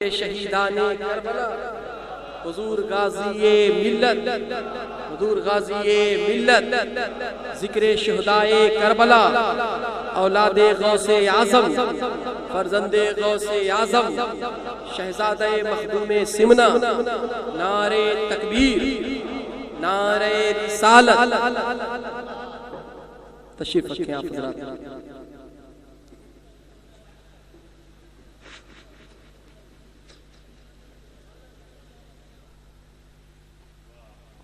शहीदाने Karbala हुजूर गाज़ी मिल्लत, हुजूर गाज़ी मिल्लत, ज़िक्र शुहदाए Karbala, औलादे गौसे आज़म, फर्जंदे गौसे आज़म, शहज़ादे मखदूमे सिमना, नारे तकबीर, नारे रिसालत। तशरीफ रखें आप हज़रात।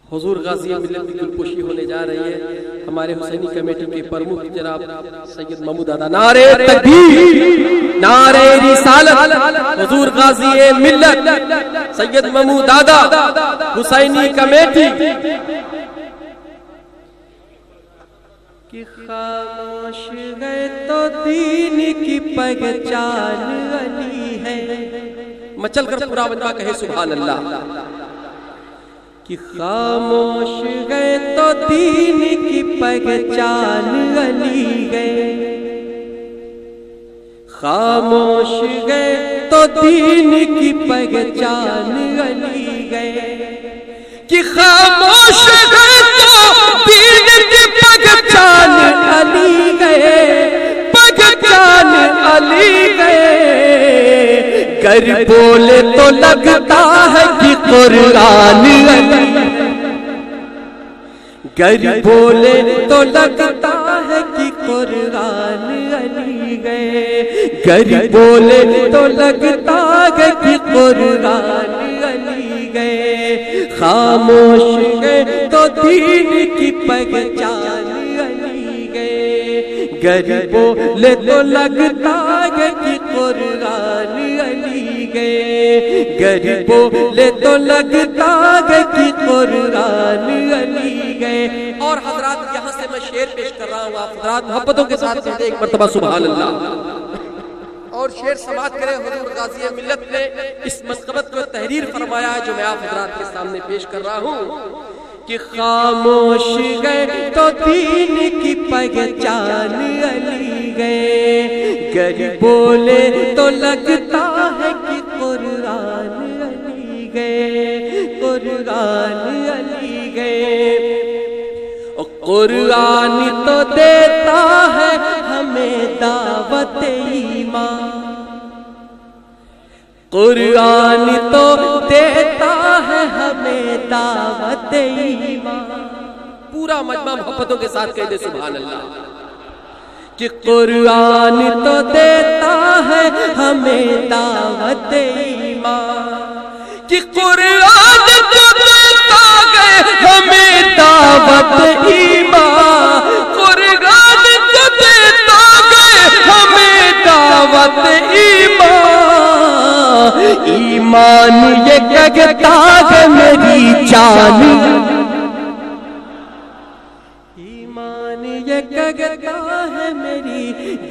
हुजूर गाज़ी मिल्लत की गुलपोशी होने जा रही है। हमारे हुसैनी कमेटी के प्रमुख जनाब सैयद महमूद दादा, नारे तकबीर, नारे रिसालत, हुजूर गाज़ी मिल्लत सैयद महमूद दादा हुसैनी कमेटी कि खामोश गए तो दीन की पहचान अली है। मचल कर पूरा बंदा कहे सुभान अल्लाह। कि खामोश गए तो दीन की पहचान अली गए, खामोश गए तो दीन की पहचान अली गए। कि खामोश गए तो दीन की पहचान अली गए, पहचान अली गए। कर बोले तो लगता है कि कुरान अली, गर बोले तो लगता है कि कुरान अली गए, गर बोले तो लगता है कि कुरान अली गए। खामोश गए तो दीन की पहचान अली गए, गर बोले तो लगता है कि कुरान अली गए, गर बोले तो लगता है कि कुरान अली गए। और हजरात यहाँ से मैं शेर पेश कर रहा हूँ, आप हजरात मोहब्बतों के साथ कहते एक मर्तबा सुभान अल्लाह। और शेर समाप्त करें। हुजूर गाज़ी मिल्लत ने इस मसकबत को तहरीर फरमाया है जो मैं आप हजरात के सामने पेश कर रहा हूँ। कि खामोश गए तो दीन की पहचान अली गए, गर बोले तो लगता है कि कुरान अली गए, कुरान अली गए। कुरान तो देता है हमें दावत ईमान, कुरान तो देता है हमें दावत ईमान। पूरा मजमा मोहब्बतों के साथ कह दे सुभान अल्लाह। कि कुरान तो देता है हमें दावत ईमान, कि कुरान तो देता है हमें दावत ईमान, कुरान तो देता है हमें दावत ईमान। ईमान ये कहता है मेरी जान, ईमान ये कहता है मेरी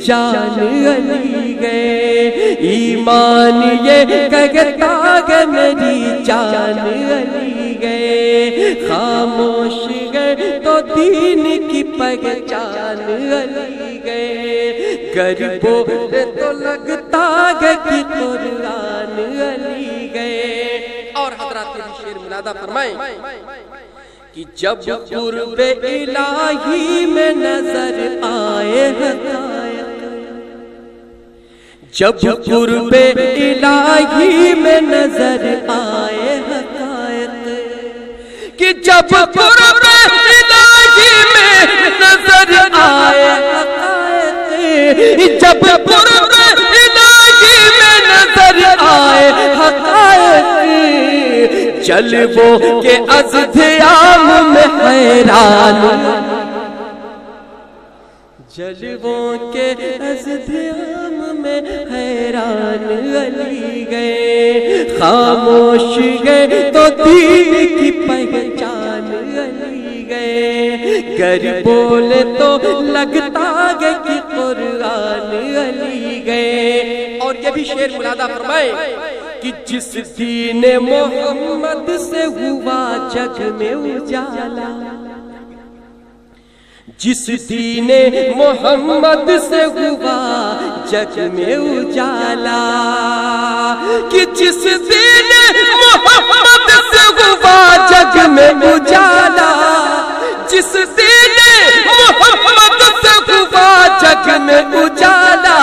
जान अली गए, ईमान ये कहता है मेरी जान अली गए। खामोश गए तो दीन की पहचान अली गए, गर बोले तो लगता है कि कुरान अली गए। और हजरात ये शेर मुनादा फरमाएं कि जब कुर्बे इलाही में नजर आए हक़ाइक़, जब कुर्बे इलाही में नजर आए हक़ाइक़, कि जब कुर्बे इलाही में नजर आए हक़ाइक़, जब कुर्बे इलाही में नजर आए हक़ाइक़, जलवों के अज़्दियाम में हैरान, जलवों के अज़्दियाम में हैरान अली गए। खामोश गए तो दीन की पहचान अली गए, गर बोले तो लगता है कि कुरान अली गए। और ये भी शेर मुलादा फरमाए कि जिस दीन मोहम्मद से हुआ जग में उजाला, जिस दीने मोहम्मद से हुआ जग में उजाला, कि जिस दीने मोहम्मद से हुआ जग में उजाला, जिस दीने मोहम्मद से हुआ जग में उजाला,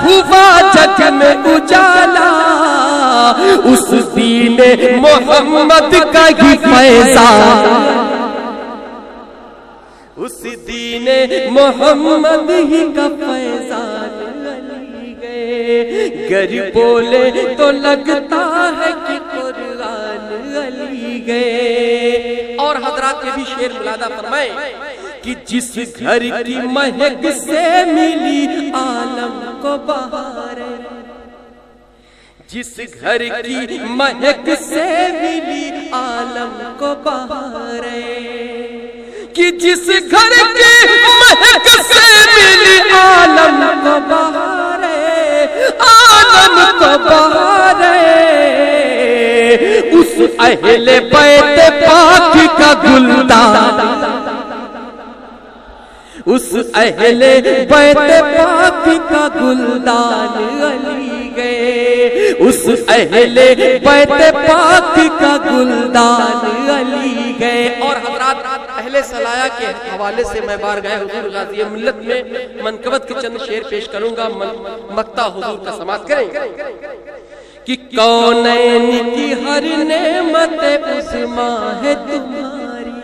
हुआ जग में उजाला, उस दीने मोहम्मद का ही फैज़ान, उस दीने मोहम्मद ही का फैज़ान अली गए। गर बोले तो लगता है कि कुरान अली गए। और हजरात ये भी शेर मुलादा फरमाए कि जिस घर की महक से मिली आलम को बहार, जिस घर की महक से मिली आलम को बहार, कि जिस घर की महक से मिली आलम को बहार, आलम को बहार, उस अहले बैत पाक का गुलदान, उस अहले बैत पाक का गुलदान अली गए। उस अहले बैत पाक का गुलदान अली गए। और हजरात अहले सलाया के हवाले से मैं बार गए हुजूर गाज़ी मिल्लत में मनकबत के चंद शेर पेश करूंगा। मक्ता हुजूर का समाअत करें कि कौनैन की हर नेमत उस्मा है तुम्हारी,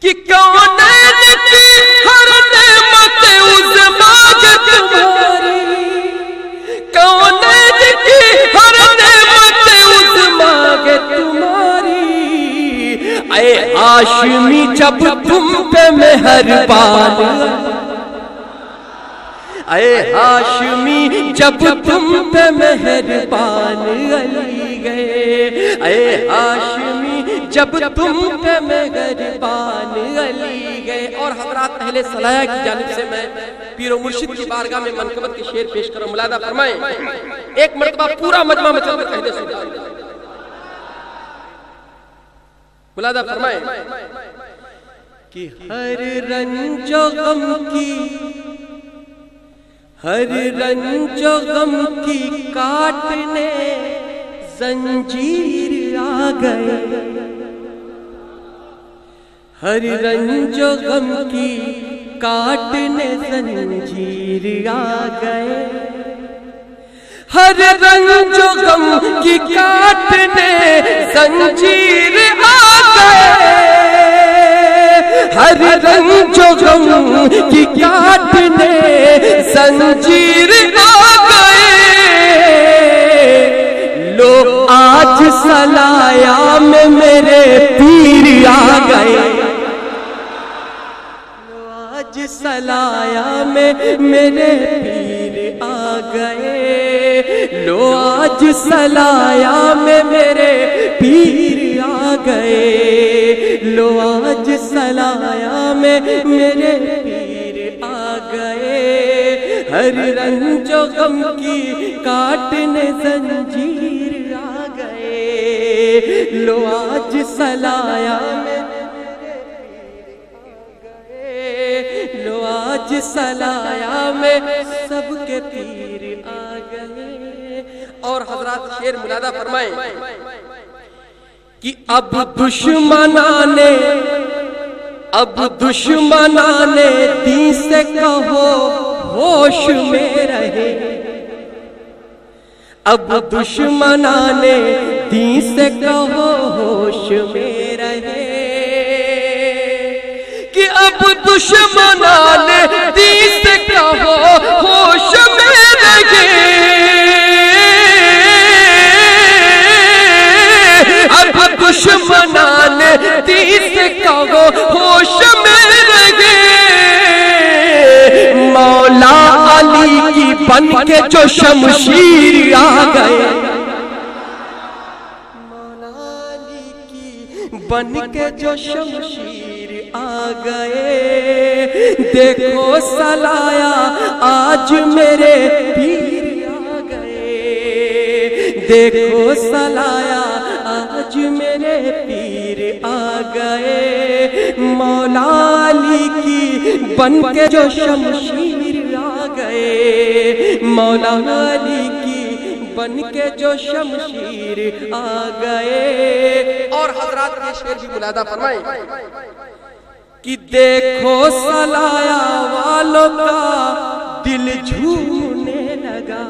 कि कौनैन की हर नेमत उस्मा है तुम्हारी, कौनैन की हर नेमत उस्मा है तुम्हारी। ऐ हाशमी जब तुम पे मेहरबान, ऐ हाशमी जब तुम पे मेहरबान अली गए। ऐ हाशमी जब तुम पे मेहरबान अली गए। और हज़रात अहले सलाया की जानिब से मैं पीर और मुर्शिद की बारगाह में मनकबत के शेर पेश करूं। मुलादा फरमाएं, एक मर्तबा पूरा मजमा में चलकर कह दे सुल्तान, मुलादा फरमाएं कि हर रंजो गम की, हर रंजो गम की काटने जंजीर आ गए, हर रंजो गम की काटने जंजीर आ गए, हर रंजो गम की काटने जंजीर आ गए, हर रंजो गम की काटने जंजीर आ गए। लो आज सलाया में मेरे पीर आ गए, लो आज सलाया में मेरे पीर आ गए, लो आज सलाया में मेरे पीर आ गए, लो आज सलाया में मेरे पीर आ गए। हर रंजो गम की काटने जंजीर आ गए, लो आज सलाया में लो आज सलाया में सबके पीर आ गए। और हजरात शेर मुलादा फरमाएं कि अब दुश्मनाने, अब दुश्मनाने दी से कहो होश में रहे, अब दुश्मनाने दी से कहो होश में रहे, कि अब दुश्मनाने दी से कहो होश में रहे, अब दुश्मनाने दी से कहो होश में रहे। मौला अली की बन के जो शमशीर आ गए, मौला अली की बन के जो शमशीर आ गए। देखो सलाया आज मेरे पीर आ गए, देखो सलाया आज मेरे पीर आ गए। मौला मौला अली की बन के जो शमशीर आ गए, मौला अली की बन के जो शमशीर आ गए। और हजरात ये शेर भी मुलादा फरमाएं कि देखो सलाया वालों का दिल झूमने लगा,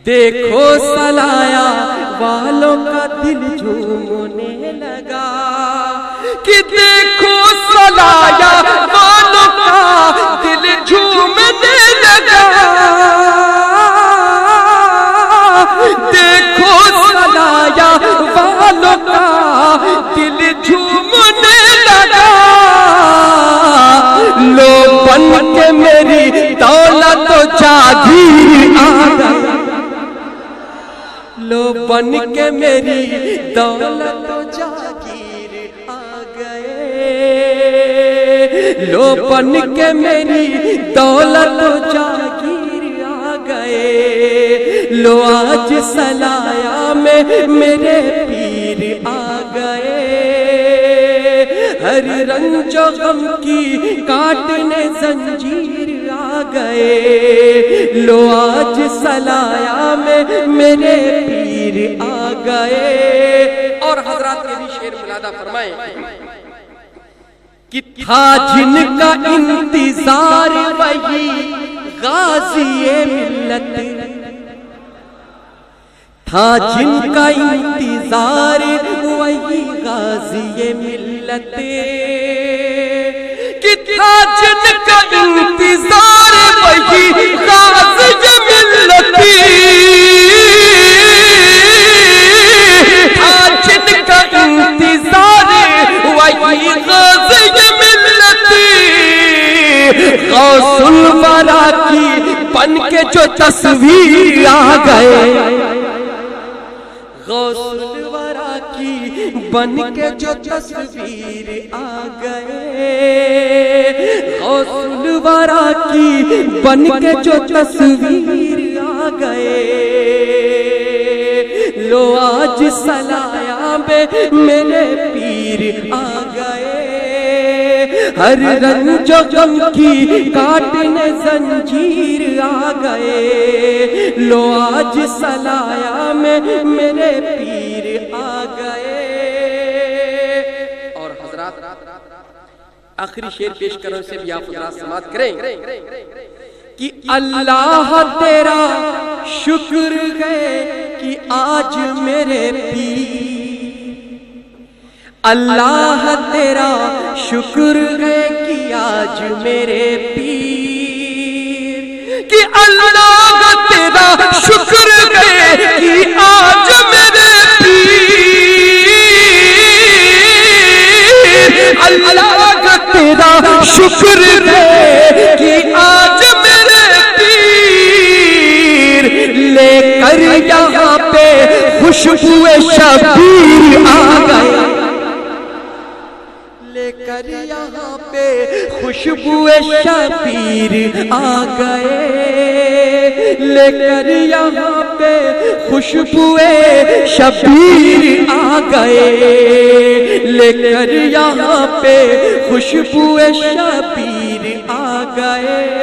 देखो सलाया वालों का दिल झूमने लगा, कि देखो सलाया वालों का दिल झूमने लगा, देखो सलाया वालों का दिल झूमने लगा। लो बन के मेरी दौलत जागीर आ गई, लो बन के मेरी दौलत जागीर आ गए, लो बन के मेरी दौलत जागीर आ गए। लो आज सलाया में मेरे पीर आ गए, हर रंजो गम की काटने जंजीर आ गए। लो आज सलाया में मेरे पीर आ गए। और हजरात ये भी शेर मुलादा फरमाएं कि था जिनका इंतजार वही गाज़ी-ए मिल्लत, था जिनका इंतजार वही गाज़ी-ए मिल्लत, कि था जिनका इंतजार वही गाज़ी-ए मिल्लत, था जिनका इंतजार वही गाज़ी-ए मिल्लत। गौसुल वरा की बन के जो तस्वीर आ गए, गौसुल वरा की बन के जो तस्वीर आ गए, गौसुल वरा की बन के जो तस्वीर आ गए। लो आज सलाया में मेरे पीर आ गए, हर रंजो गम की काटने जंजीर आ गए। लो आज सलाया में मेरे पीर आ गए। और हजरात आखिरी शेर पेश करने से भी आप हजरात समाप्त करें कि अल्लाह तेरा शुक्र है कि आज मेरे पीर, अल्लाह तेरा शुक्र है कि आज मेरे पीर, कि अल्लाह तेरा शुक्र है कि आज मेरे पीर, अल्लाह तेरा शुक्र है कि आज मेरे पीर, लेकर यहाँ पे खुशबुए शबीर आ गए, लेकर यहाँ पे खुशबुए शबीर आ गए, लेकर यहाँ पे खुशबुए शबीर आ गए, लेकर यहाँ पे खुशबुए शबीर आ गए।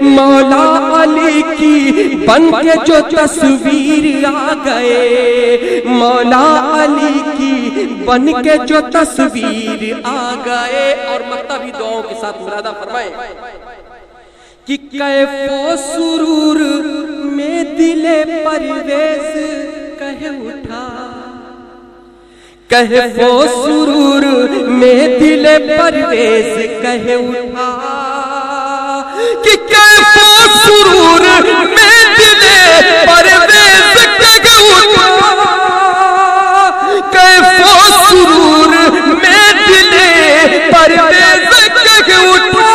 मौला अली की बन के जो तस्वीर आ गए, मौला अली की बन के जो तस्वीर आ गए। और मत्ता भी दुआओं के साथ मुरादा फरमाएं कि कैफो सुरूर में दिले परवेज़ कहे उठा, कैफो सुरूर में दिले परवेज़ कहे उठा, कि कैफो सुरूर में दिले परवेज़ कहे उठा, कैफो सुरूर में दिले परवेज़ कहे उठा।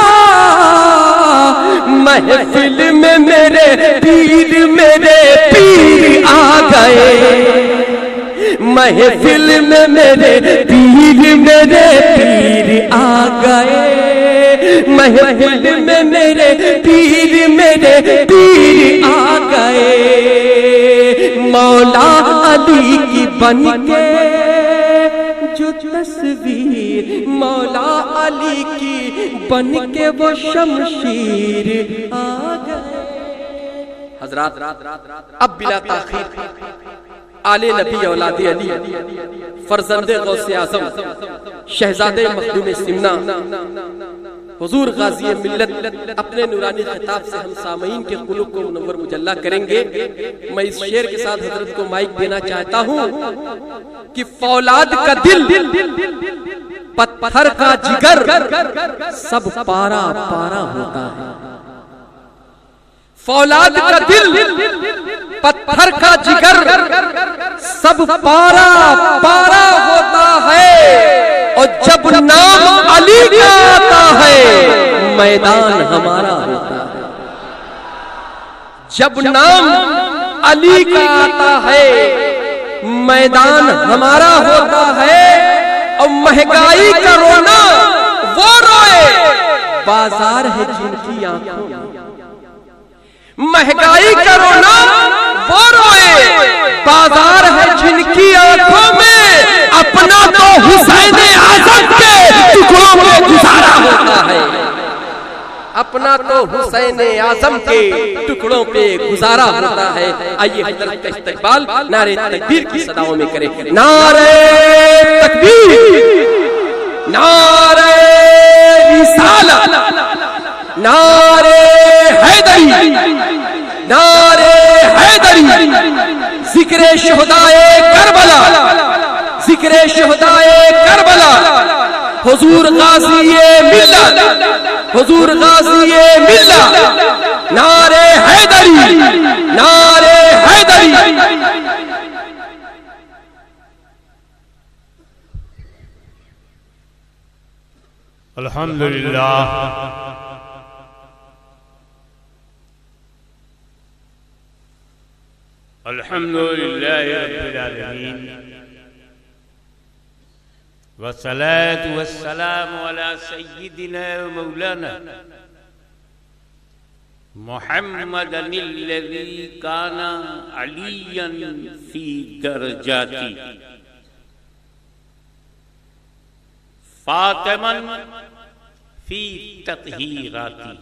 महफिल में मेरे पीर आ गए, महफिल में मेरे पीर आ गए, महफिल में मेरे पीर आ गए। मौला अली की बन के जो तस्वीर अली की बन के वो शमशीर आ गए। हजरात अब बिला ताखीर आले नबी औलादे अली फरजंदे गौसे आज़म शहजादे मखदूम सिमना हुजूर गाज़ी मिल्लत अपने नूरानी खिताब से हम सामईन के कुलूब को मुनव्वर मुजल्ला करेंगे। मैं इस शेर के साथ हजरत को माइक देना चाहता हूँ कि फौलाद का दिल पत्थर का जिगर सब पारा पारा होता है। फौलाद का दिल पत्थर का जिगर सब पारा पारा होता है। और जब नाम अली का आता है मैदान हमारा होता है। जब नाम अली का आता है मैदान हमारा होता है। और महंगाई का रोना वो रोए बाजार है जिनकी आंखों में। महंगाई का रोना वो रोए बाजार है जिनकी आंखों में। अपना तो हुसैन आज़म के टुकड़ों में गुजारा होता है। अपना तो हुसैन आज़म के टुकड़ों पे गुजारा होता है। आइए हजरत का इस्तकबाल नारे तकबीर की सदाओं में करें। नारे तकबीर, नारे रिसालत, नारे हैदरी, नारे हैदरी। जिक्र शुहदाए करबला, जिक्र शुहदाए करबला। हुजूर गाज़ी मिल्लत, हुजूर गाज़ी मिल्लत। नारे हैदरी, नारे हैदरी। अल्हम्दुलिल्लाह अल्हम्दुलिल्लाह रब्बिल आलमीन वस्सलातु वस्सलामु अला सय्यिदिना व मौलाना मुहम्मदिल्लज़ी काना अलियन फी दरजाती फातिमन फी तत्हीराती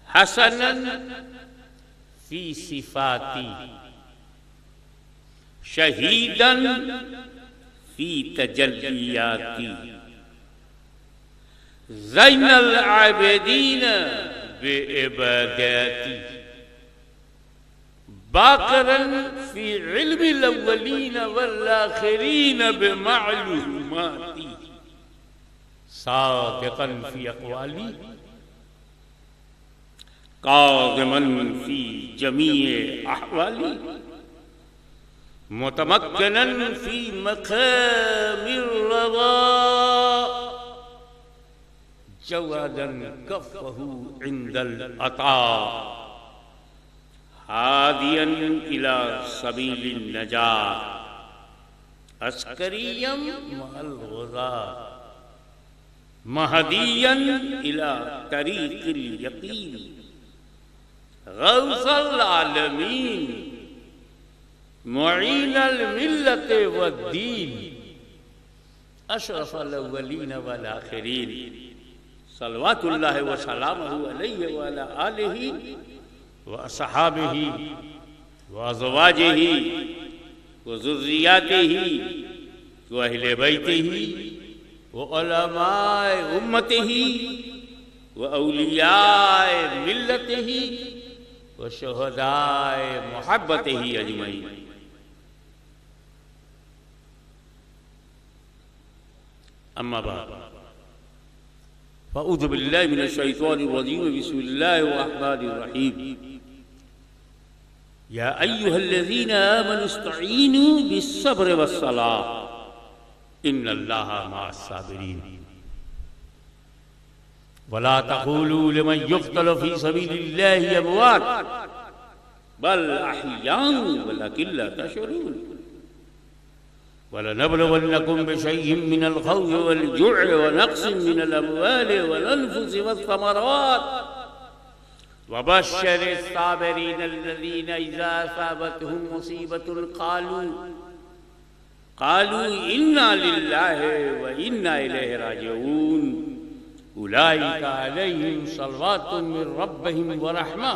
हसनन फी सिफाती शहीदन फी तजल्लियाती ज़ैनल आबिदीन बिइबादती बाक़रन फी इल्मिल अव्वलीन वल आखिरीन बिमालूमाती सादिक़न फी अक़वाली काज़िमन फी जमीए अहवाली मुतमक्किनन फी मक़ामिर रज़ा जवादन कफ़हु इंदल अता हादियन इला सबीलिन नजात अस्करियम महल ग़ज़ा महदियन इला तरीक़िल यक़ीन गौसल आलमीन मुईनल मिल्लत वद्दीन अशरफल अव्वलीन वल आखिरीन सल्लल्लाहु व सलामुहु अलैहि व अला आलिहि व अस्हाबिहि व अज़वाजिहि व ज़ुर्रिय्यातिहि व अहले बैतिहि व उलमाए उम्मतिहि व औलियाए मिल्लतिहि व शुहदाए मुहब्बतिहि अजमईन। अम्मा बाद फ़अऊज़ु बिल्लाहि मिनश शैतानिर रजीम बिस्मिल्लाहिर रहमानिर रहीम या अय्युहल्लज़ीना आमनु इस्तईनु बिस्सब्रि वस्सलाह इन्नल्लाहा मअस्साबिरीन वला तक़ूलू लिमन युक़्तलु फ़ी सबीलिल्लाहि अमवात बल अहयाउन वलकिन ला तशऊरून वलनबलुवन्नकुम बिशय्इन मिनल खौफ़ि वल जु'i व नक़्सिन मिनल अमवालि वल अनफ़ुसि वस्समरात वबश्शिरिस साबिरीन अल्लज़ीना इज़ा असाबतहुम मुसीबतुन क़ालू इन्ना लिल्लाहि व इन्ना इलैहि राजिऊन उलाइका अलैहिम सलवातुम मिर रब्बिहिम व रहमा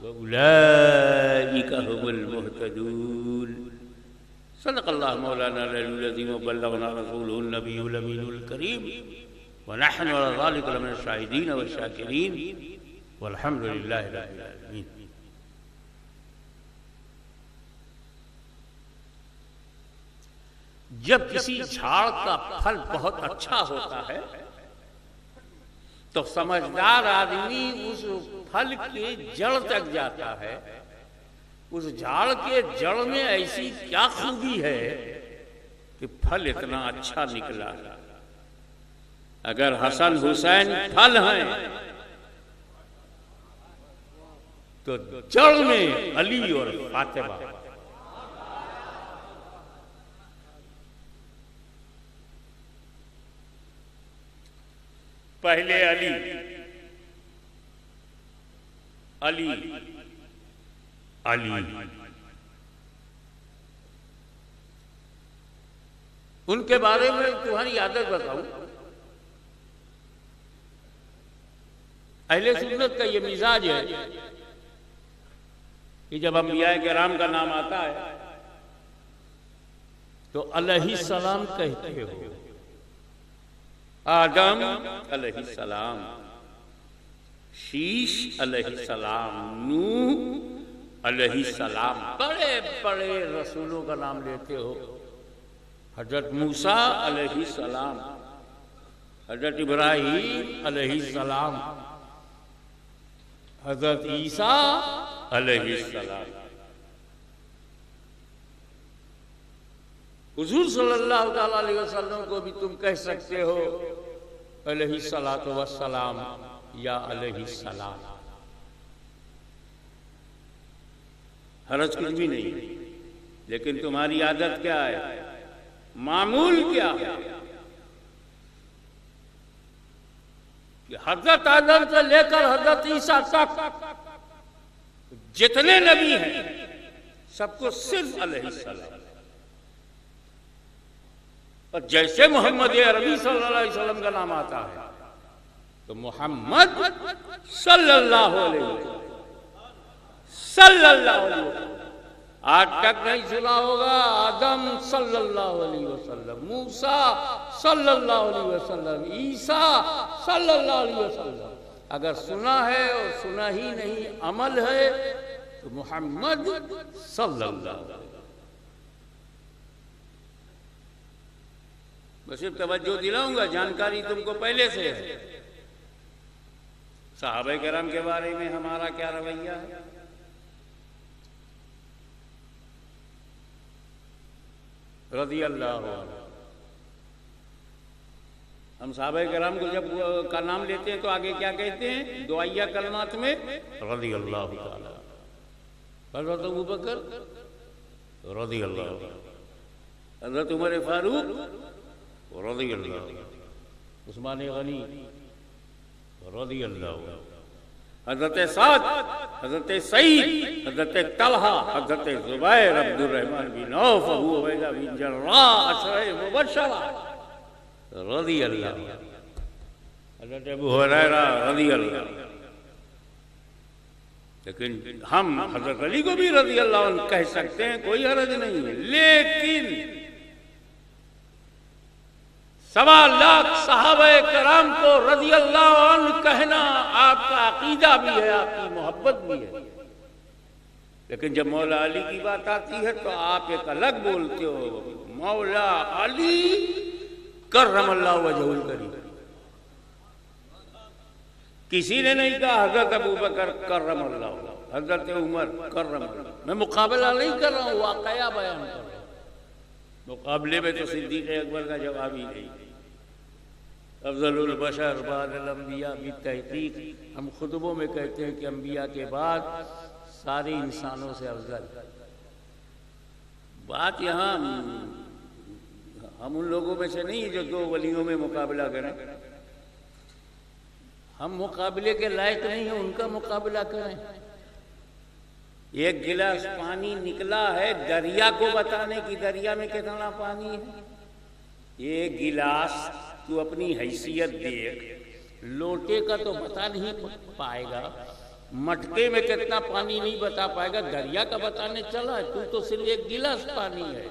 व उलाइका हुमुल मुहतदून। सदक़ल्लाहु मौलाना अल-अलीयुल अज़ीम व बल्लगना रसूलुहुन नबियुल अमीनुल करीम व नहनु अला ज़ालिका लमिनश शाहिदीन व शाकिरीन वल्हम्दुलिल्लाहि रब्बिल आलमीन। जब किसी झाड़ का फल बहुत अच्छा होता है तो समझदार आदमी उस फल के जड़ तक जाता है। उस झाड़ के जड़ में ऐसी क्या खूबी है कि फल इतना अच्छा निकला। अगर हसन हुसैन फल हैं तो जड़ में अली और फातिमा। पहले अली अली अली उनके बारे में तुम्हारी आदत बताऊं। अहले सुन्नत का ये मिजाज है कि जब अंबियाए किराम का नाम आता है तो अलैहिस्सलाम कहते हो। आदम अलैहिस्सलाम, शीश अलैहिस्सलाम, नूह अलैहिस्सलाम, बड़े बड़े रसूलों का नाम लेते हो। हजरत मूसा अलैहिस्सलाम, हजरत इब्राहीम अलैहिस्सलाम, हजरत ईसा अलैहिस्सलाम। हुजूर सल्लल्लाहु अलैहि वसल्लम को भी तुम कह सकते हो अलैहिस्सलातु वस्सलाम या अलैहिस्सलाम। हरज कुछ भी नहीं, लेकिन तुम्हारी आदत क्या है, मामूल क्या है कि हजरत आदम से लेकर हजरत ईसा तक जितने नबी हैं सबको सिर्फ अलैहिस्सलाम। और जैसे मोहम्मद अरबी सल्लल्लाहु अलैहि वसल्लम का नाम आता है तो मोहम्मद सल्लल्लाहु अलैहि वसल्लम। आज तक नहीं सुना होगा आदम सल्लल्लाहु अलैहि वसल्लम, मूसा सल्लल्लाहु अलैहि वसल्लम, ईसा सल्लल्लाहु अलैहि वसल्लम। अगर सुना है और सुना ही नहीं अमल है तो मोहम्मद सल्लल्लाहु अलैहि। मैं सिर्फ तवज्जो दिलाऊंगा, जानकारी तुमको पहले से है। सहाबा किराम के बारे में हमारा क्या रवैया है। रज़ी अल्लाह अन्हु। हम सहाबा किराम को जब का नाम लेते हैं तो आगे क्या कहते हैं दुआया कलमात में, रज़ी अल्लाह ताला। हज़रत अबू बकर रज़ी अल्लाह, हज़रत उमर फारूक रज़ी अल्लाह, उस्मान गनी रज़ी अल्लाह, हज़रत साद, हज़रत सईद, हज़रत तलहा, हज़रत ज़ुबैर, अब्दुर्रहमान बिन औफ, अबू उबैदा बिन जर्राह, अशरे मुबश्शरा रज़ी अल्लाह, हज़रत अबू हुरैरा रज़ी अल्लाह। लेकिन हम हज़रत अली को भी रज़ी अल्लाह अन्हु कह सकते हैं, कोई हरज नहीं है। लेकिन 1.25 लाख सहाबाए कराम को रज़ी अल्लाह अन्हु कहना आपका अकीदा भी है, आपकी मोहब्बत भी है। लेकिन जब मौला अली की बात आती है तो आप एक अलग बोलते हो, मौला अली कर्रमल्लाहु वजहुल करीम। किसी ने नहीं कहा हजरत अबू बकर कर्रमल्लाहु, हजरत उमर कर्रमल्लाहु। मैं मुकाबला नहीं कर रहा हूँ, वाकया बयान कर रहा हूँ। मुकाबले में तो सिद्दीक़ अकबर का जवाब ही नहीं। अफ़ज़लुल बशर बादल अंबिया बित्तहक़ीक़, हम खुतबों में कहते हैं कि अंबिया के बाद सारे इंसानों से अफजल। बात यहाँ हम उन लोगों में से नहीं जो 2 वलियों में मुकाबला करें। हम मुकाबले के लायक नहीं हैं, उनका मुकाबला करें। एक गिलास पानी निकला है दरिया को बताने की दरिया में कितना पानी है। एक गिलास तू अपनी हैसियत देख, लोटे का तो बता नहीं पाएगा, मटके में कितना पानी नहीं बता पाएगा, दरिया का बताने चला है। तू तो सिर्फ एक गिलास पानी है।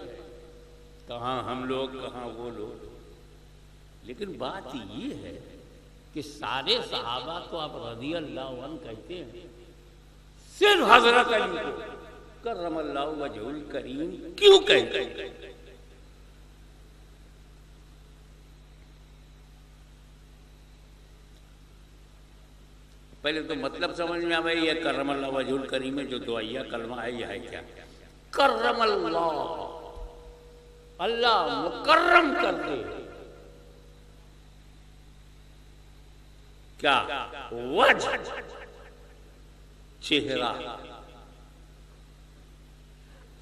कहाँ हम लोग, कहाँ वो लोग। लेकिन बात ये है कि सारे सहाबा को आप रज़ी अल्लाह अन्हु कहते हैं, सिर्फ हजरत अली को करमल्लाहु वजहुल करीम क्यों कहते हैं? पहले तो मतलब समझ में आवे, ये करमल्लाहु वजहुल करीम में जो दुआया कलमा है यह है क्या? करमल्लाह, अल्लाह मुकर्रम कर दे। क्या? वजह, चेहरा।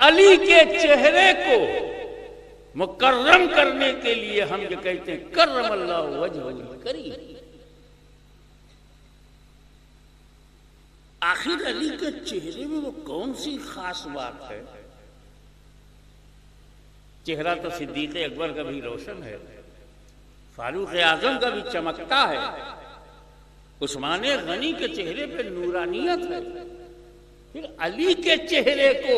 अली के चेहरे को मुकर्रम करने के लिए हम ये कहते हैं करमल्लाहु वजहुल करीम। आखिर अली के चेहरे में वो कौन सी खास बात है? चेहरा तो सिद्दीक़ अकबर का भी रोशन है, फारूक आजम का भी चमकता है, उस्मान गनी के चेहरे पे नूरानियत है। फिर अली के चेहरे को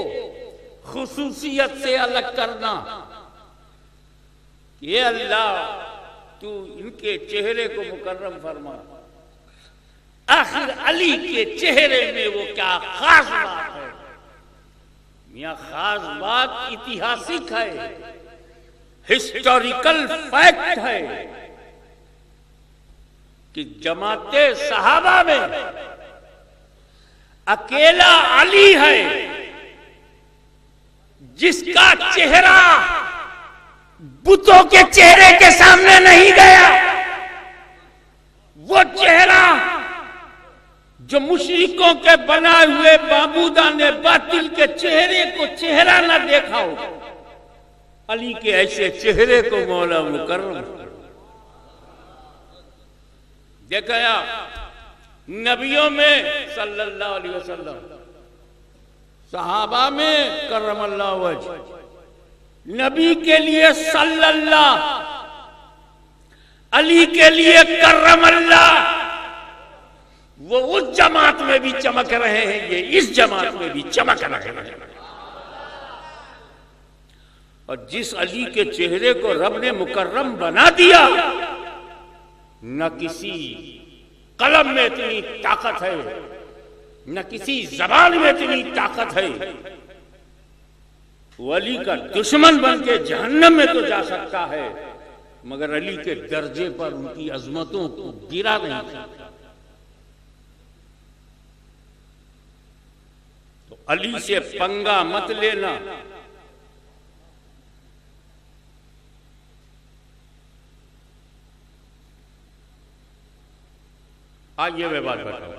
खुसूसियत से अलग करना, ये अल्लाह तू इनके चेहरे को मुकर्रम फरमा। आखिर अली के चेहरे में वो क्या खास बात है? मियां खास बात ऐतिहासिक है, हिस्टोरिकल फैक्ट है कि जमाते सहाबा में अकेला अली है जिसका चेहरा बुतों के चेहरे के सामने नहीं गया। वो चेहरा जो मुशरिकों के बनाए हुए बाबूदाने बातिल के चेहरे को चेहरा न देखा हो, अली के ऐसे चेहरे को मौला मुकर्रम देखा। नबियों में सल्लल्लाहु अलैहि वसल्लम, सहाबा में करमल्लाहु वजह, नबी के लिए सल्लल्लाहु, अली के लिए करमल्लाहु। वो उस जमात में भी चमक रहे हैं, ये इस जमात में भी चमक रहे हैं। और जिस अली के चेहरे को रब ने मुकर्रम बना दिया, न किसी कलम में इतनी ताकत है, न किसी जबान में इतनी ताकत है। वो अली का दुश्मन बन के जहन्नम में तो जा सकता है, मगर अली के दर्जे पर उनकी अजमतों को गिरा नहीं सकता। तो अली से पंगा मत लेना। आइए मैं बात बताऊं।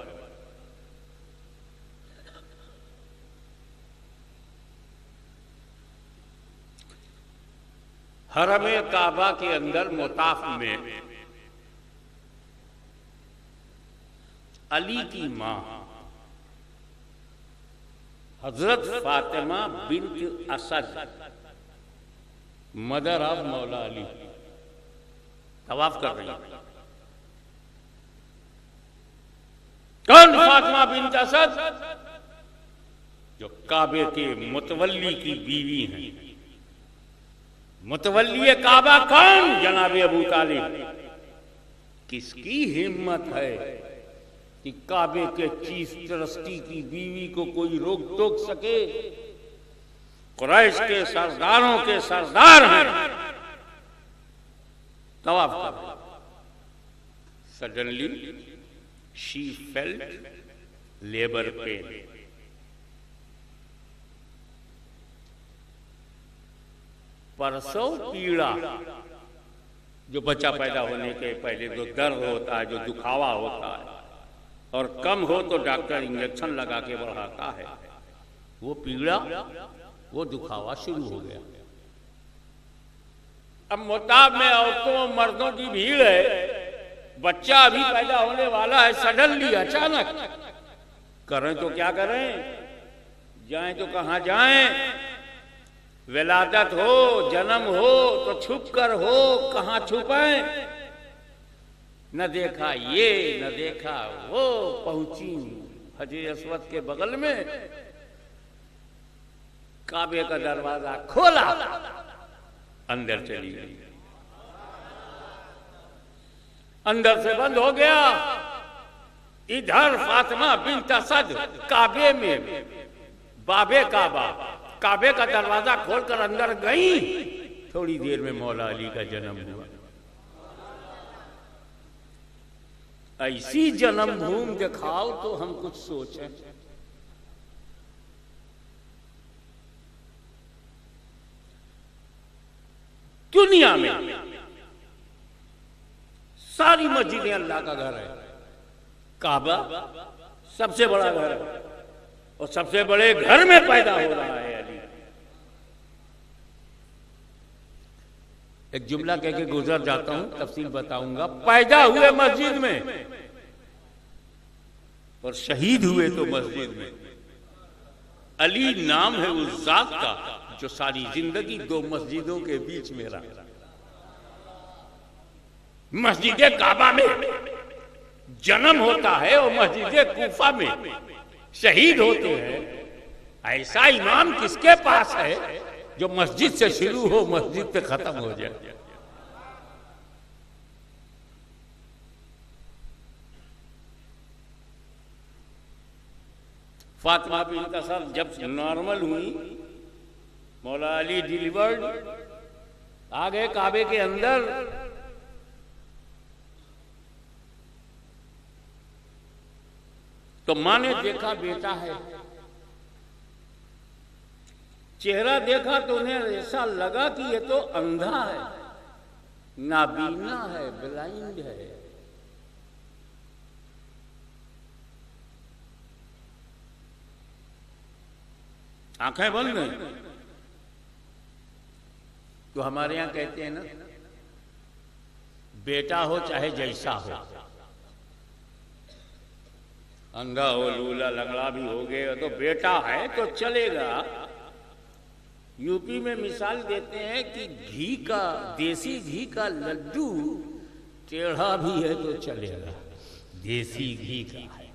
हरमे काबा के अंदर मुताफ में अली की मां हजरत Fatima bint Asad, mother of मौला अली, तवाफ कर रही है। कौन फातिमा बिन्त असद? जो काबे के मुतवल्ली की बीवी हैं। मुतवल्ली काबा कौन? जनाबे अबू तालिब। किसकी हिम्मत है कि काबे के चीफ ट्रस्टी की बीवी को कोई रोक टोक सके? कुरैश के सरदारों के सरदार हैं, तवाफ कर। Suddenly she felt labour pain. प्रसव पीड़ा, जो बच्चा पैदा होने के पहले जो दर्द होता है, जो दुखावा होता है, और कम हो तो डॉक्टर इंजेक्शन लगा के बढ़ाता है, वो पीड़ा, वो दुखावा शुरू हो गया। अब मुताब में औरतों मर्दों की भीड़ है, बच्चा अभी पैदा होने वाला है, सडनली अचानक करें तो क्या करें? जाएं तो कहां जाएं? विलादत हो, जन्म हो तो छुप कर हो, कहां छुपाएं? न देखा ये न देखा वो, पहुंची हजर अस्वद के बगल में, काबे का दरवाजा खोला, अंदर चली गई। अंदर से बंद हो गया। इधर फातिमा बिन्त असद काबे में, बाबे काबा, काबे का दरवाजा खोलकर अंदर गई। थोड़ी देर में मौला अली का जन्म हुआ। ऐसी जन्मभूमि दिखाओ तो हम कुछ सोचें। दुनिया में सारी मस्जिदें अल्लाह का घर है, काबा सबसे बड़ा घर है, और सबसे बड़े घर में पैदा हो रहा है अली। एक जुमला कह के गुजर जाता हूं, तफसील बताऊंगा। पैदा हुए मस्जिद में और शहीद हुए तो मस्जिद में। अली नाम है उस जात का जो सारी जिंदगी दो मस्जिदों के बीच में रहा। मस्जिद काबा में जन्म होता है और मस्जिद कूफा में शहीद होते हैं। ऐसा इमाम किसके पास है जो मस्जिद से शुरू हो, मस्जिद पे खत्म हो जाए? फातिमा बिन्त असद जब नॉर्मल हुई, मौला अली डिलीवर्ड, आ गए काबे के अंदर। तो मां ने देखा बेटा है। चेहरा देखा तो उन्हें ऐसा लगा कि ये तो अंधा है, नाबीना है, ब्लाइंड है। आंखें बंद हैं। तो हमारे यहां कहते हैं ना, बेटा हो चाहे जैसा हो, अंधा हो, लूला लंगड़ा भी हो गए तो बेटा है तो चलेगा। यूपी में मिसाल देते हैं कि घी का, देसी घी का लड्डू टेढ़ा भी है तो चलेगा, देसी घी का है।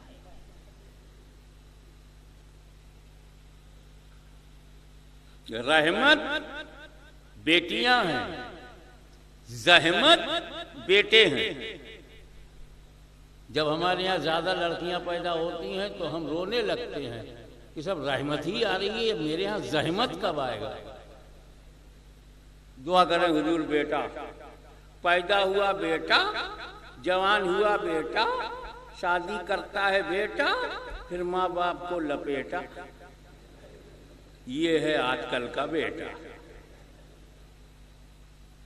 रहमत बेटियां हैं, जहमत बेटे हैं। जब हमारे यहाँ ज्यादा लड़कियां पैदा होती हैं तो हम रोने लगते हैं कि सब रहमत ही आ रही है, मेरे यहाँ जहमत कब आएगा? दुआ करें हुजूर, बेटा पैदा हुआ, बेटा जवान हुआ, बेटा शादी करता है, बेटा फिर माँ बाप को लपेटा। ये है आजकल का बेटा।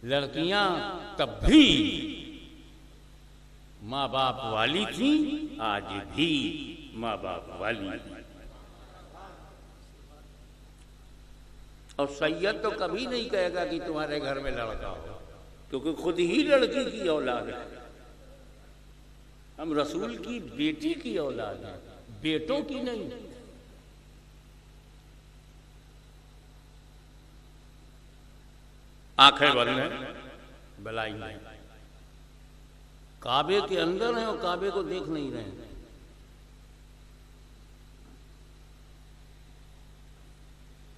लड़कियां तब भी माँ बाप वाली थी, आज भी माँ बाप वाली। और सैयद तो कभी नहीं कहेगा कि तुम्हारे घर में लड़का हो, क्योंकि खुद ही लड़की की औलाद है। हम रसूल की बेटी की औलाद है, बेटों की नहीं। आंखें बंद हैं, बलाई नहीं। काबे के अंदर हैं और काबे को देख नहीं रहे हैं।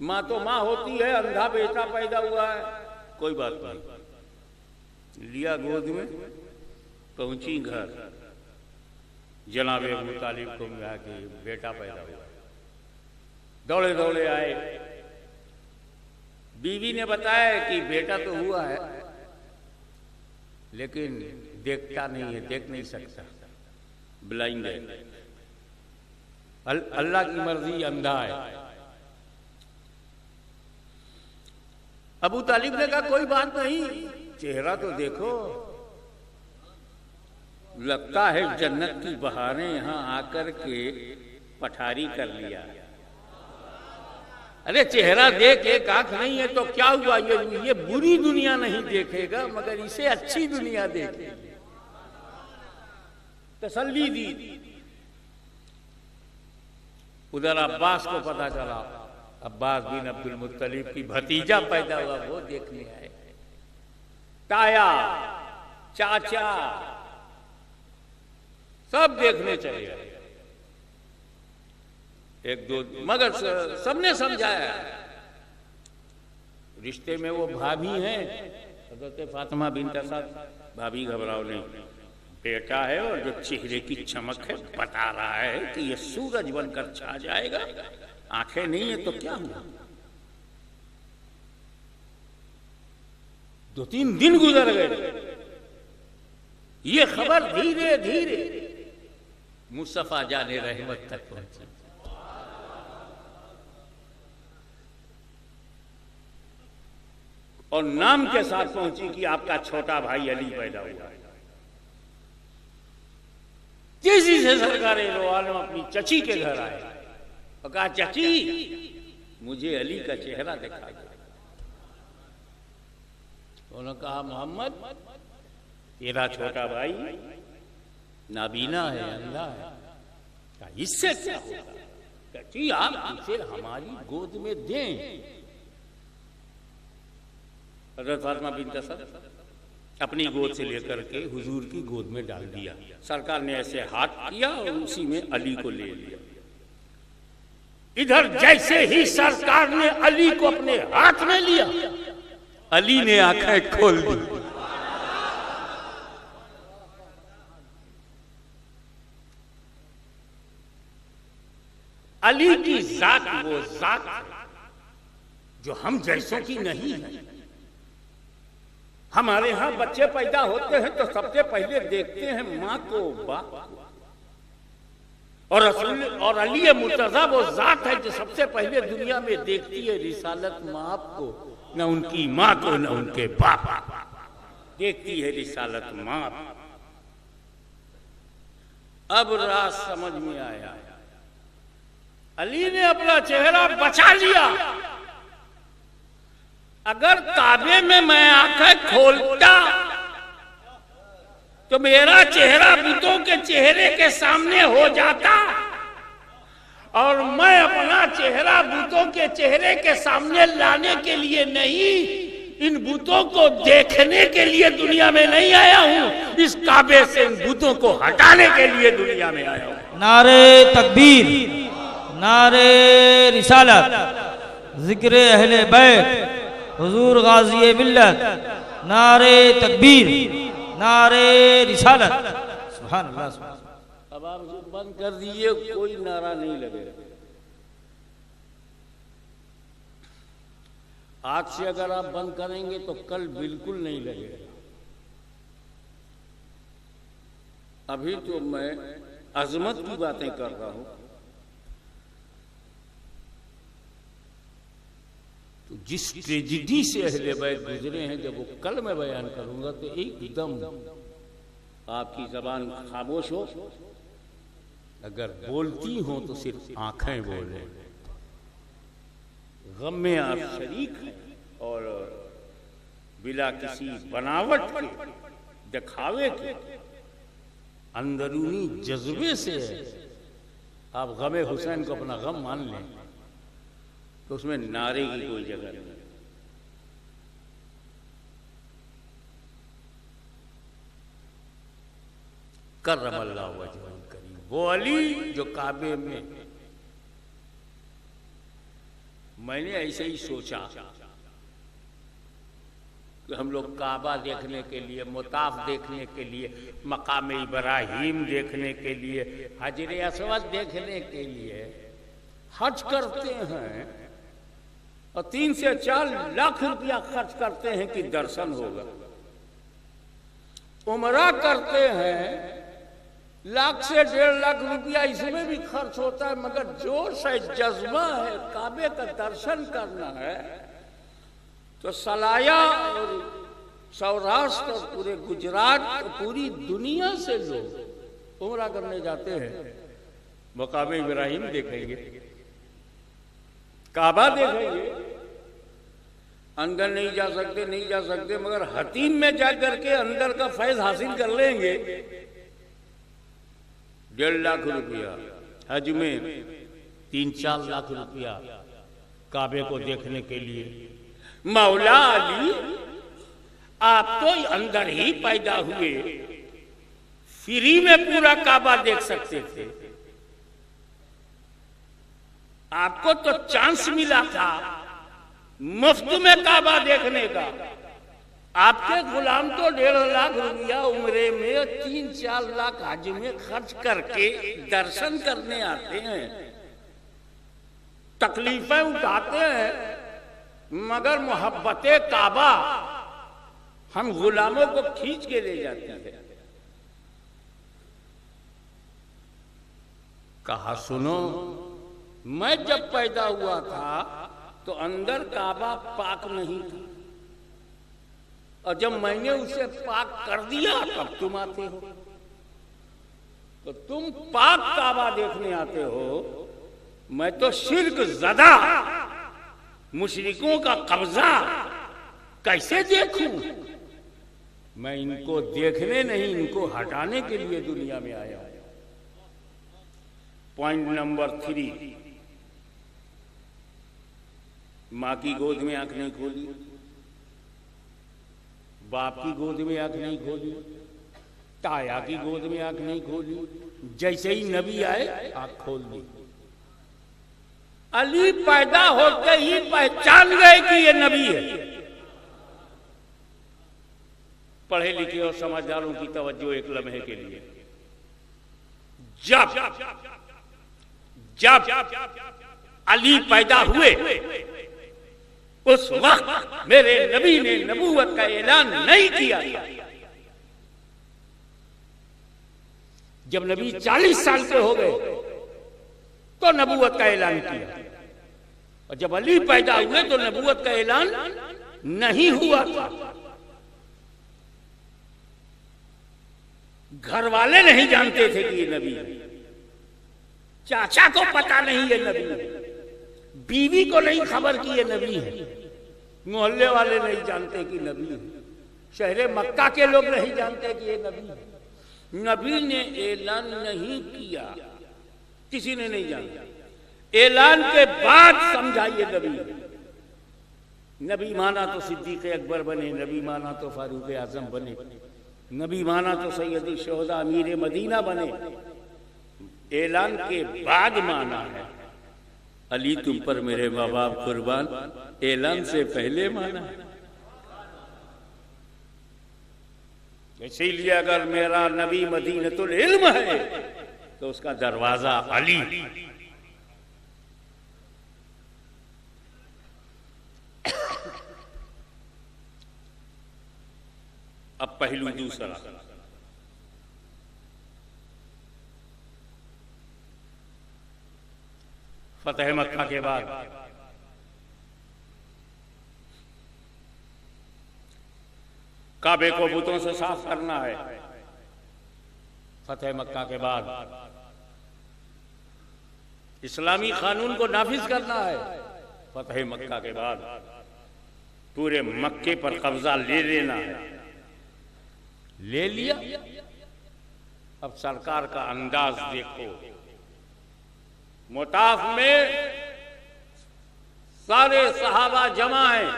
माँ तो माँ होती है, अंधा बेटा पैदा हुआ है, कोई बात नहीं। लिया गोद में, पहुंची घर, जनाबे अबू तालिब को मिला कि बेटा पैदा हुआ। दौड़े दौड़े आए, बीवी ने बताया कि बेटा तो हुआ है लेकिन देखता नहीं है, देख नहीं सकता, ब्लाइंड है, अल्लाह की मर्जी, अंधा है। अबू तालिब ने कहा कोई बात नहीं, चेहरा तो देखो, लगता है जन्नत की बहारें यहां आकर के पठारी कर लिया। अरे चेहरा देख एक आंख नहीं है तो क्या हुआ, ये बुरी दुनिया नहीं देखेगा मगर इसे अच्छी दुनिया देखेगी। तसल्ली दी। उधर अब्बास को पता चला, अब्बास बिन अब्दुल मुत्तलिब की भतीजा पैदा हुआ, वो देखने आए। ताया, चाचा सब देखने चले गए। एक दो मगर सबने समझाया, रिश्ते में वो भाभी हैं हज़रत फातिमा बिन्त असद, भाभी घबराओ नहीं, बेटा है और जो चेहरे की चमक है बता रहा है कि ये सूरज बनकर छा जाएगा, आंखें नहीं है तो क्या हुआ। 2-3 दिन गुजर गए, ये खबर धीरे धीरे मुस्तफा जाने रहमत तक पहुंची। और नाम के साथ पहुंची कि आपका छोटा भाई अली पैदा हुआ है। तेजी से सरकार दो आलम अपनी चची के घर आए और कहा, चची मुझे अली का चेहरा दिखा दो। उन्होंने कहा, मोहम्मद तेरा छोटा भाई नाबीना है, अंधा है। कहा, इससे क्या होगा, चची आप इसे हमारी गोद में दें। हज़रत फातिमा बिन्त असद अपनी गोद से लेकर के हुजूर की गोद में डाल दिया। सरकार ने ऐसे हाथ किया और उसी में अली को ले लिया। इधर जैसे ही सरकार ने अली को अपने हाथ में लिया, अली ने आंखें खोल दी। अली की जात वो जात है जो हम जैसों की नहीं है। हमारे यहां बच्चे पैदा होते हैं तो सबसे पहले देखते हैं मां को, बाप को। और अली मुर्तजा वो जात है जो सबसे पहले दुनिया में देखती है रिसालत माँ को, न उनकी माँ को न उनके बाप, देखती है रिसालत माँ। अब राज समझ में आया, अली ने अपना चेहरा बचा लिया। अगर काबे में मैं आंखें खोलता तो मेरा चेहरा बुतों के चेहरे के सामने हो जाता, और मैं अपना चेहरा बुतों के चेहरे के सामने लाने के लिए नहीं, इन बुतों को देखने के लिए दुनिया में नहीं आया हूं, इस काबे से इन बुतों को हटाने के लिए दुनिया में आया हूं। नारे तकबीर, नारे रिसालत, जिक्र अहले बैत, हुजूर गाज़ी मिल्लत, नारे तकबीर, नारे रिसालत। सुभान अल्लाह, सुभान अल्लाह। अब आप बंद कर दीजिए, कोई नारा नहीं लगेगा। आज से अगर आप बंद करेंगे तो कल बिल्कुल नहीं लगेगा। अभी तो मैं अजमत की बातें कर रहा हूं, तो जिस ट्रेजिडी से अहले बैत गुजरे हैं, जब वो कल मैं बयान करूंगा तो एकदम आपकी जबान खामोश हो, अगर बोलती हो तो सिर्फ आंखें बोले। गम में आप शरीक हैं और बिला किसी बनावट के, दिखावे के, अंदरूनी जज्बे से आप गमे हुसैन को अपना गम मान लें तो उसमें नारे की कोई जगह नहीं। करमल्लाहु वजहल करीम, वो अली जो काबे में, मैंने ऐसे ही सोचा कि हम लोग काबा देखने के लिए, मुताफ देखने के लिए, मकाम इब्राहिम देखने के लिए, हजर अस्वद देखने के लिए हज करते हैं और 3 से 4 लाख रुपया खर्च करते हैं कि दर्शन होगा। उमरा करते हैं, 1 लाख से 1.5 लाख रुपया इसमें भी खर्च होता है, मगर जोश है, जज्बा है, काबे का दर्शन करना है, तो सलाया और सौराष्ट्र और पूरे गुजरात और पूरी दुनिया से लोग उमरा करने जाते हैं। मकाम इब्राहिम देखेंगे, काबा देखेंगे, अंदर नहीं जा सकते, मगर हतीम में जाकर के अंदर का फैज हासिल कर लेंगे। 1.5 लाख रुपया हज में 3-4 लाख रुपया काबे को देखने के लिए। मौला अली, आप तो अंदर ही पैदा हुए, फ्री में पूरा काबा देख सकते थे। आपको तो चांस मिला था मुफ्त में काबा देखने का। आपके गुलाम तो 1.5 लाख रुपया उम्रे में 3-4 लाख हज में खर्च करके दर्शन करने आते हैं, तकलीफें उठाते हैं, मगर मोहब्बते काबा हम गुलामों को खींच के ले जाती है। कहा सुनो, मैं जब पैदा हुआ था तो अंदर काबा पाक नहीं था, और जब मैंने उसे पाक कर दिया तब तुम आते हो। तो तुम पाक काबा देखने आते हो, मैं तो शिर्क ज़दा मुशरिकों का कब्जा कैसे देखूं? मैं इनको देखने नहीं, इनको हटाने के लिए दुनिया में आया हूं। पॉइंट नंबर 3, मां की गोद में आंख नहीं खोली, बाप की गोद में आंख नहीं खोली, ताया की गोद में आंख नहीं खोली, जैसे ही नबी आए आंख खोल दी। अली पैदा होते ही पहचान गए कि ये नबी है। पढ़े लिखे और समझदारों की तवज्जो एक लम्हे के लिए। जब अली पैदा हुए उस वक्त मेरे नबी ने नबूवत का ऐलान नहीं किया था। जब नबी 40 साल के हो गए तो नबूवत का ऐलान किया, और जब अली पैदा हुए तो नबूवत का ऐलान नहीं हुआ था। घर वाले नहीं जानते थे कि ये नबी है, चाचा को पता नहीं ये नबी है, बीवी को नहीं खबर कि ये नबी है, मोहल्ले वाले नहीं जानते कि नबी है, शहरे मक्का के लोग नहीं जानते कि ये नबी है। नबी ने ऐलान नहीं किया, किसी ने नहीं जाना। ऐलान के बाद समझा ये नबी है। नबी माना तो सिद्दीक अकबर बने, नबी माना तो फारूक आजम बने, नबी माना तो सैयदी शोहदा अमीर मदीना बने। ऐलान के बाद माना है। अली तुम पर मेरे माँ बाप कुर्बान, ऐलान से पहले माना है। इसीलिए अगर मेरा नबी मदीनतुल इल्म है तो उसका दरवाजा अली। अब पहलू दूसरा, फतेह मक्का के बाद काबे को बुतों से साफ करना है। फतेह मक्का के बाद इस्लामी कानून को नाफिज करना है। फतेह मक्का के बाद पूरे मक्के पर कब्जा ले लेना है। ले लिया, अब सरकार का अंदाज देखो। मुताफ में सारे सहाबा जमा हैं,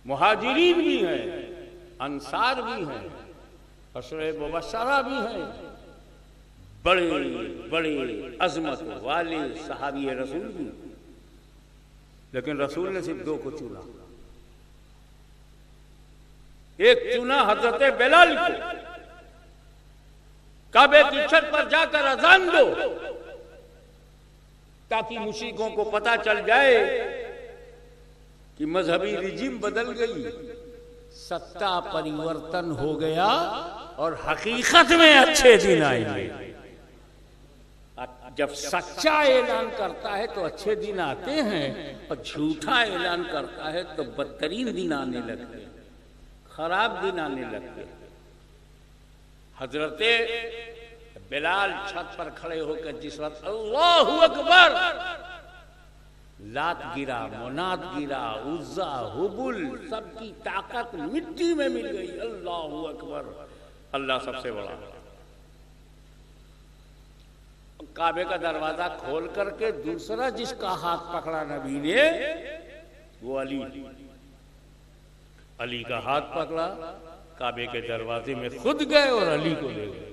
मुहाजिरीन भी हैं, अंसार भी हैं, अशरे मुबशरा भी हैं, बड़े बड़े अजमत वाले सहाबी रसूल भी। लेकिन रसूल ने सिर्फ 2 को चुना। एक चुना हजरत बिलाल को, काबे की छत पर जाकर अजान दो ताकि मुश्रिकों को पता चल जाए कि मजहबी रिजिम बदल गई, सत्ता परिवर्तन हो गया और हकीकत में अच्छे दिन आएंगे। जब सच्चा ऐलान करता है तो अच्छे दिन आते हैं, और झूठा ऐलान करता है तो बदतरीन दिन आने लगते, खराब दिन आने लगते। हजरते बिलाल छत पर खड़े होकर जिस वक्त अल्लाहु अकबर, लात गिरा, मुनात गिरा, उज्जा, हुबुल, सबकी ताकत मिट्टी में मिल गई। अल्लाहु अकबर, अल्लाह सबसे बड़ा। काबे का दरवाजा खोल करके दूसरा जिसका हाथ पकड़ा नबी ने वो अली का हाथ पकड़ा, काबे के दरवाजे में खुद गए और अली को ले गए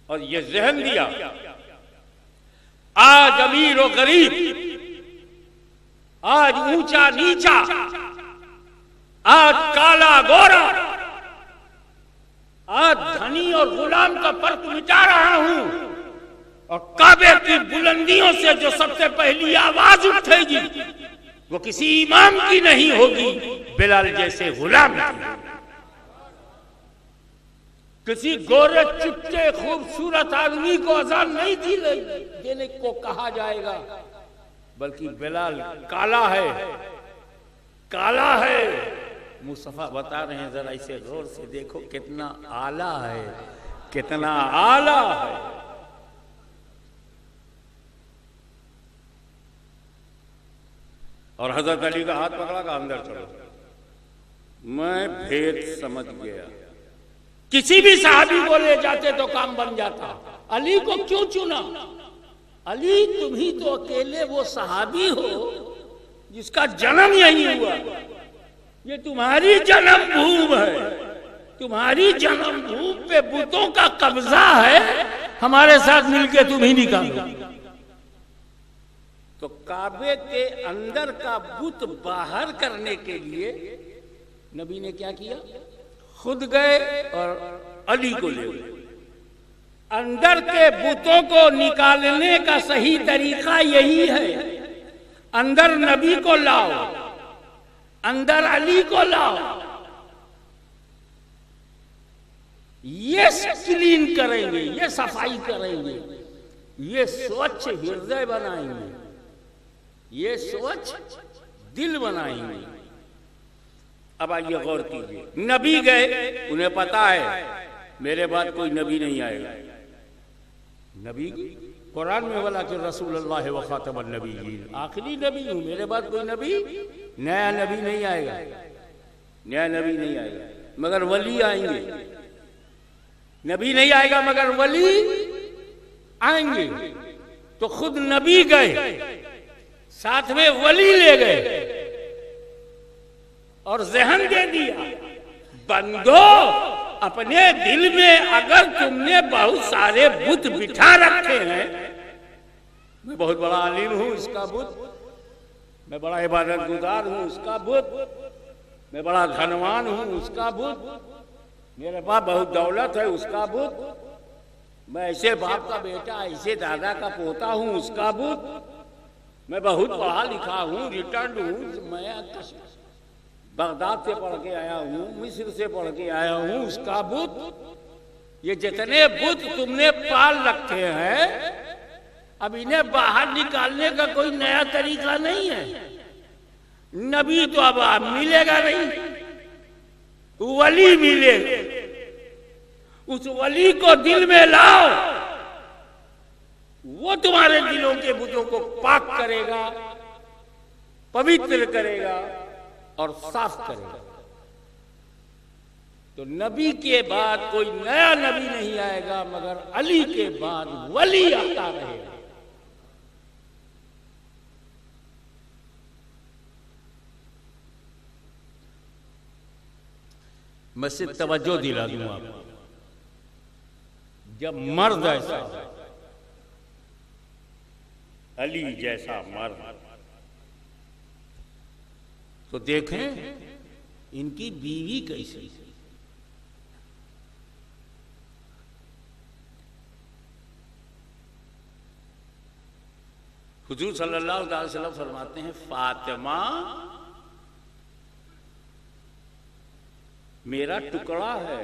और ये जहन दिया आज अमीर और गरीब, आज ऊंचा नीचा, आज काला गोरा, आज धनी और गुलाम का फर्क मिटा रहा हूं और काबे की बुलंदियों से जो सबसे पहली आवाज उठेगी वो किसी इमाम की नहीं होगी, बिलाल जैसे गुलाम की। किसी गोरे चिट्टे खूबसूरत आदमी को अजान नहीं देने को कहा जाएगा, बल्कि बिलाल काला है, काला है। मुस्तफा बता रहे हैं, जरा इसे गौर से देखो कितना आला है, कितना आला है। और हजरत अली का हाथ पकड़ा का अंदर चलो। मैं भेद समझ गया, किसी भी सहाबी को ले जाते तो काम बन जाता, अली को क्यों चुना? अली तुम ही तो अकेले वो सहाबी हो जिसका जन्म यही हुआ, ये तुम्हारी जन्मभूमि है, तुम्हारी जन्मभूमि पे बुतों का कब्जा है, हमारे साथ मिलके तुम ही निकालो। तो काबे के अंदर का बुत बाहर करने के लिए नबी ने क्या किया? खुद गए और अली को ले गए। अंदर के बुतों को निकालने का सही तरीका यही है, अंदर नबी को लाओ, अंदर अली को लाओ, ये क्लीन करेंगे, ये सफाई करेंगे, ये स्वच्छ हृदय बनाएंगे, ये स्वच्छ दिल बनाएंगे। अब आइए गौर कीजिए, नबी गए, उन्हें पता है मेरे बाद कोई नबी नहीं आएगा। नबी कुरान में बोला कि रसूलुल्लाह व खातमुन नबीय्यीन, आखिरी नबी हूं, मेरे बाद कोई नबी, नया नबी नहीं आएगा, नया नबी नहीं आएगा, मगर वली आएंगे। नबी नहीं आएगा मगर वली आएंगे। तो खुद नबी गए, साथ में वली ले गए और जहन दे दिया, बंदो अपने दिल में अगर तुमने बहुत सारे बुत बिठा रखे हैं, मैं बहुत बड़ा आलिम हूं इसका बुत, मैं बड़ा इबादत गुजार हूं उसका बुत, मैं बड़ा धनवान हूं उसका बुत, मेरे पास बहुत दौलत है उसका बुत, मैं ऐसे बाप का बेटा, ऐसे दादा का पोता हूं उसका बुत, मैं बहुत पढ़ा लिखा हूं, रिटर्न हूं, मैं बगदाद से पढ़ के आया हूं, मिस्र से पढ़ के आया हूं उसका बुत। ये जितने बुत तुमने पाल रखे हैं, अब इन्हें बाहर निकालने का कोई नया तरीका नहीं है। नबी तो अब मिलेगा नहीं, वली मिलेगा। उस वली को दिल में लाओ, वो तुम्हारे दिलों के बुतों को पाक करेगा, पवित्र करेगा और साफ करेगा। तो नबी के बाद कोई नया नबी नहीं आएगा, मगर अली के बाद वली आता रहेगा। मैं सिर्फ तवज्जो दिला दूं आपको, जब मर्द ऐसा, अली जैसा मर्द, तो देखें इनकी बीवी कैसी। हुजूर सल्लल्लाहु अलैहि वसल्लम फरमाते हैं, फातिमा मेरा टुकड़ा है।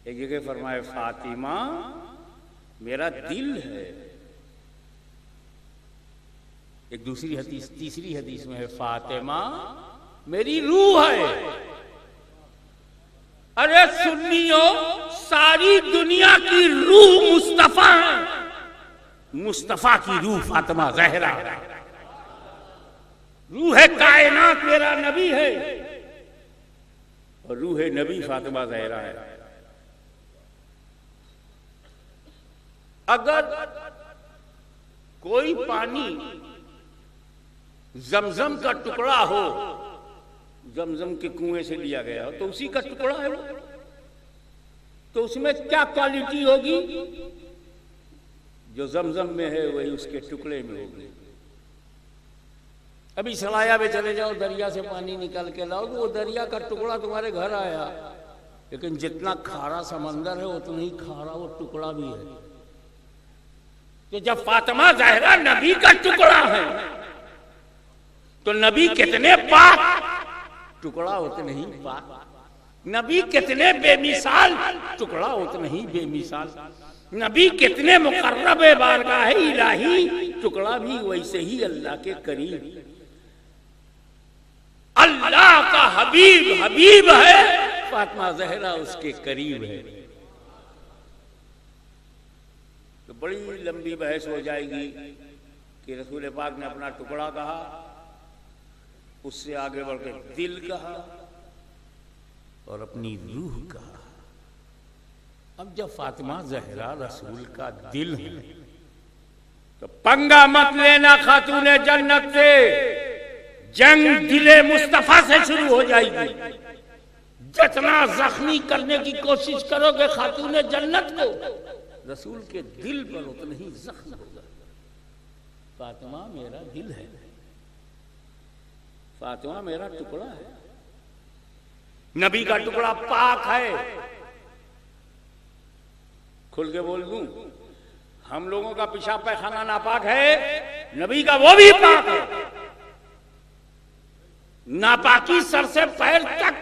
एक जगह फरमाए फातिमा मेरा दिल है। एक दूसरी हदीस, तीसरी हदीस में है फातिमा मेरी रूह है। अरे सुन्नियो, सारी दुनिया की रूह मुस्तफा है, मुस्तफा की रूह फातिमा ज़हरा है। रूह है कायनात मेरा नबी है और रूह नबी फातिमा ज़हरा है। अगर कोई पानी जमजम का टुकड़ा हो, जमजम के कुएं से लिया गया हो, तो उसी का टुकड़ा है वो, तो उसमें क्या क्वालिटी होगी? जो जमजम में है वही उसके टुकड़े में होगी। अभी सलाया में चले जाओ, दरिया से पानी निकाल के लाओ, तो वो दरिया का टुकड़ा तुम्हारे घर आया, लेकिन जितना खारा समंदर है उतना ही खारा वो टुकड़ा भी है। तो जब फातिमा ज़हरा नबी का टुकड़ा है, तो नबी कितने पाक, टुकड़ा उतने ही पाक। नबी कितने बेमिसाल, टुकड़ा उतना ही बेमिसाल। नबी कितने मुकर्रब बारगाह इलाही, टुकड़ा भी वैसे ही अल्लाह के करीब। अल्लाह का हबीब हबीब है, फातिमा ज़हरा उसके करीब है। तो बड़ी लंबी बहस हो जाएगी कि रसूल पाक ने अपना टुकड़ा कहा, उससे आगे बढ़कर दिल कहा और अपनी रूह कहा। अब जब फातिमा ज़हरा रसूल का दिल है, तो पंगा मत लेना खातूने जन्नत से, जंग दिले मुस्तफा से शुरू हो जाएगी। जितना जख्मी करने की कोशिश करोगे खातूने जन्नत को, रसूल के दिल पर उतना ही जख्म होगा। फातिमा मेरा दिल है, फातिमा मेरा टुकड़ा है, नबी का टुकड़ा पाक है। खुल के बोल दूं, हम लोगों का पेशाब पैखाना नापाक है, नबी का वो भी पाक है। नापाकी सर से पैर तक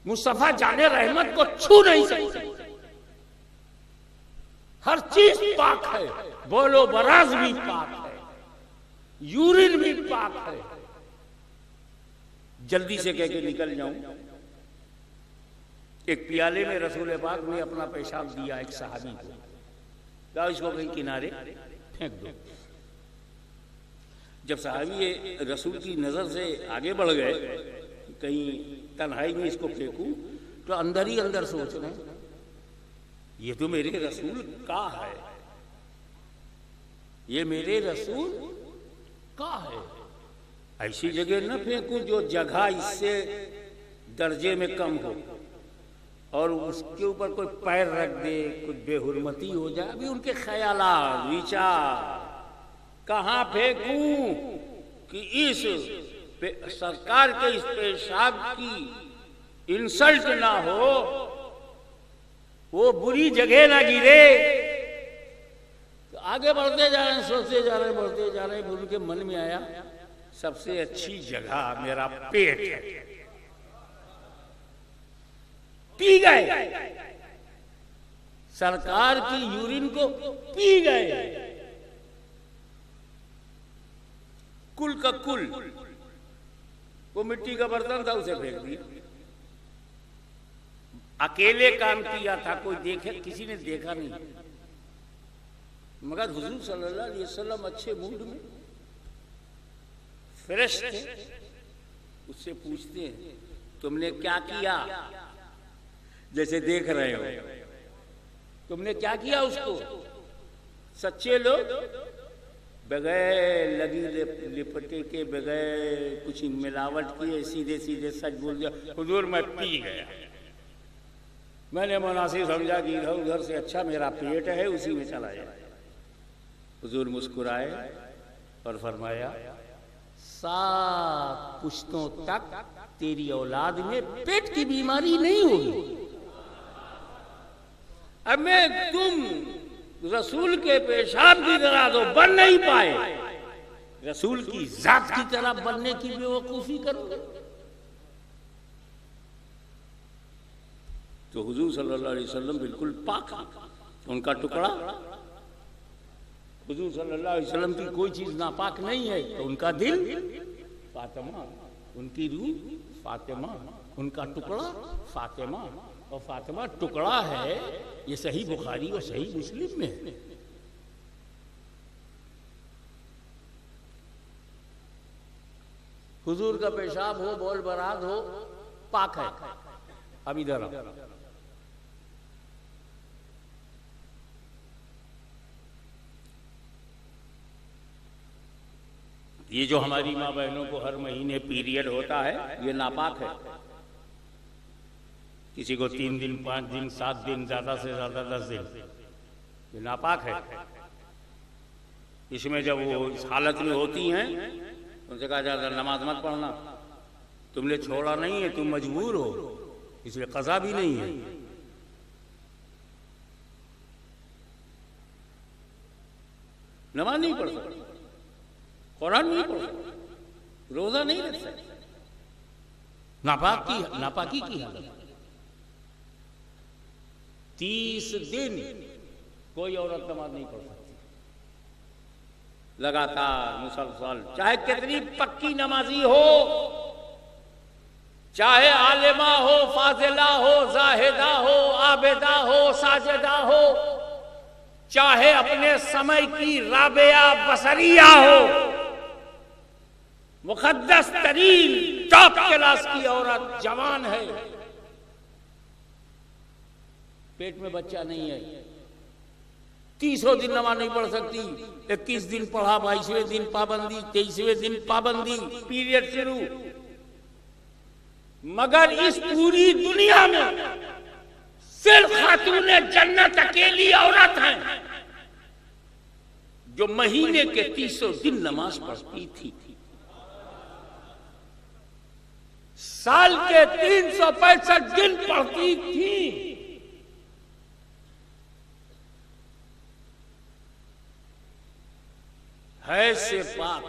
मुस्तफा जाने रहमत को छू नहीं सकती। हर चीज पाक है, बोलो बराज भी पाक है, यूरिन भी पाक है। जल्दी से कह के निकल जाऊं, एक प्याले में रसूल पाक ने अपना पेशाब दिया एक सहाबी को, कहा इसको कहीं किनारे फेंक दो। जब सहाबी रसूल की नजर से आगे बढ़ गए, कहीं तन्हाई में इसको फेंकूं, तो अंदर ही अंदर सोच रहे ये तो मेरे रसूल का है, ये मेरे रसूल का है। ऐसी जगह न फेंकूं जो जगह इससे दर्जे में कम हो और उसके ऊपर कोई पैर रख दे, कुछ बेहुरमती हो जाए। अभी उनके ख्यालात विचार, कहां फेंकूं कि इस सरकार के इस पेशाब की इंसल्ट ना हो, वो बुरी जगह ना गिरे। तो आगे बढ़ते जा रहे हैं, सोचते जा रहे हैं, बढ़ते जा रहे हैं। उनके मन में आया सबसे अच्छी जगह मेरा पेट है। पी गए, सरकार की यूरिन को पी गए, कुल का कुल। वो मिट्टी का बर्तन था, उसे फेंक दिया। अकेले काम किया था, कोई देखे, किसी ने देखा नहीं। मगर हुजूर सल्लल्लाहु अलैहि वसल्लम अच्छे मूड में, फ्रेश थे। उससे पूछते हैं तुमने क्या किया, जैसे देख रहे हो, तुमने क्या किया उसको? सच्चे लोग बगैर लगी लिपटे के, बगैर कुछ मिलावट किए, सीधे सीधे सच बोल दिया, हुजूर मैं पी गया। मैंने मुनासिब समझा कि इधर उधर से अच्छा मेरा पेट है, उसी में चला जाए। हुजूर मुस्कुराए और फरमाया 7 पुश्तों तक तेरी औलाद में पेट की बीमारी नहीं होगी। अब मैं तुम रसूल के पेशाब की तरह तो बन नहीं पाए, रसूल की जात की तरह बनने की बेवकूफी करोगे। तो हुजूर सल्लल्लाहु अलैहि वसल्लम बिल्कुल पाक, उनका टुकड़ा। हुजूर सल्लल्लाहु अलैहि वसल्लम की कोई चीज नापाक नहीं है। तो उनका दिल फातिमा, उनकी रूह फातिमा, उनका टुकड़ा फातिमा, और फातिमा टुकड़ा है। ये सही बुखारी और सही मुस्लिम में है। हुजूर का पेशाब हो, बोल बरात हो, पाक है। अब इधर आओ, ये जो हमारी माँ बहनों को हर महीने पीरियड होता है, ये नापाक है। किसी को 3 दिन, 5 दिन, 7 दिन, ज्यादा से ज्यादा 10 दिन, ये नापाक है। इसमें जब वो इस हालत में होती हैं, उनसे कहा जाता है नमाज मत पढ़ना, तुमने छोड़ा नहीं है, तुम मजबूर हो, इसलिए कज़ा भी नहीं है। नमाज नहीं पढ़ सकते, कुरान नहीं पढ़ सकते, रोजा नहीं रख सकते, नापाकी की हालत। 30 दिन कोई औरत नमाज नहीं पढ़ सकती लगातार मुसलसल, चाहे कितनी पक्की नमाजी हो, चाहे आलिमा हो, फाजिला हो, जाहिदा हो, आबिदा हो, साजिदा हो, चाहे अपने समय की राबिया बसरिया हो, मुकद्दस तरीन टॉप क्लास की औरत जवान है, पेट में बच्चा नहीं है, 30 दिन नमाज नहीं पढ़ सकती। 21 दिन पढ़ा, 22वें दिन पाबंदी, 23वें दिन पाबंदी, पीरियड शुरू। मगर इस पूरी दुनिया में सिर्फ खातून जन्नत अकेली औरत है जो महीने के 300 दिन नमाज पढ़ती थी, साल के 365 दिन पढ़ती थी। हैज से पाक,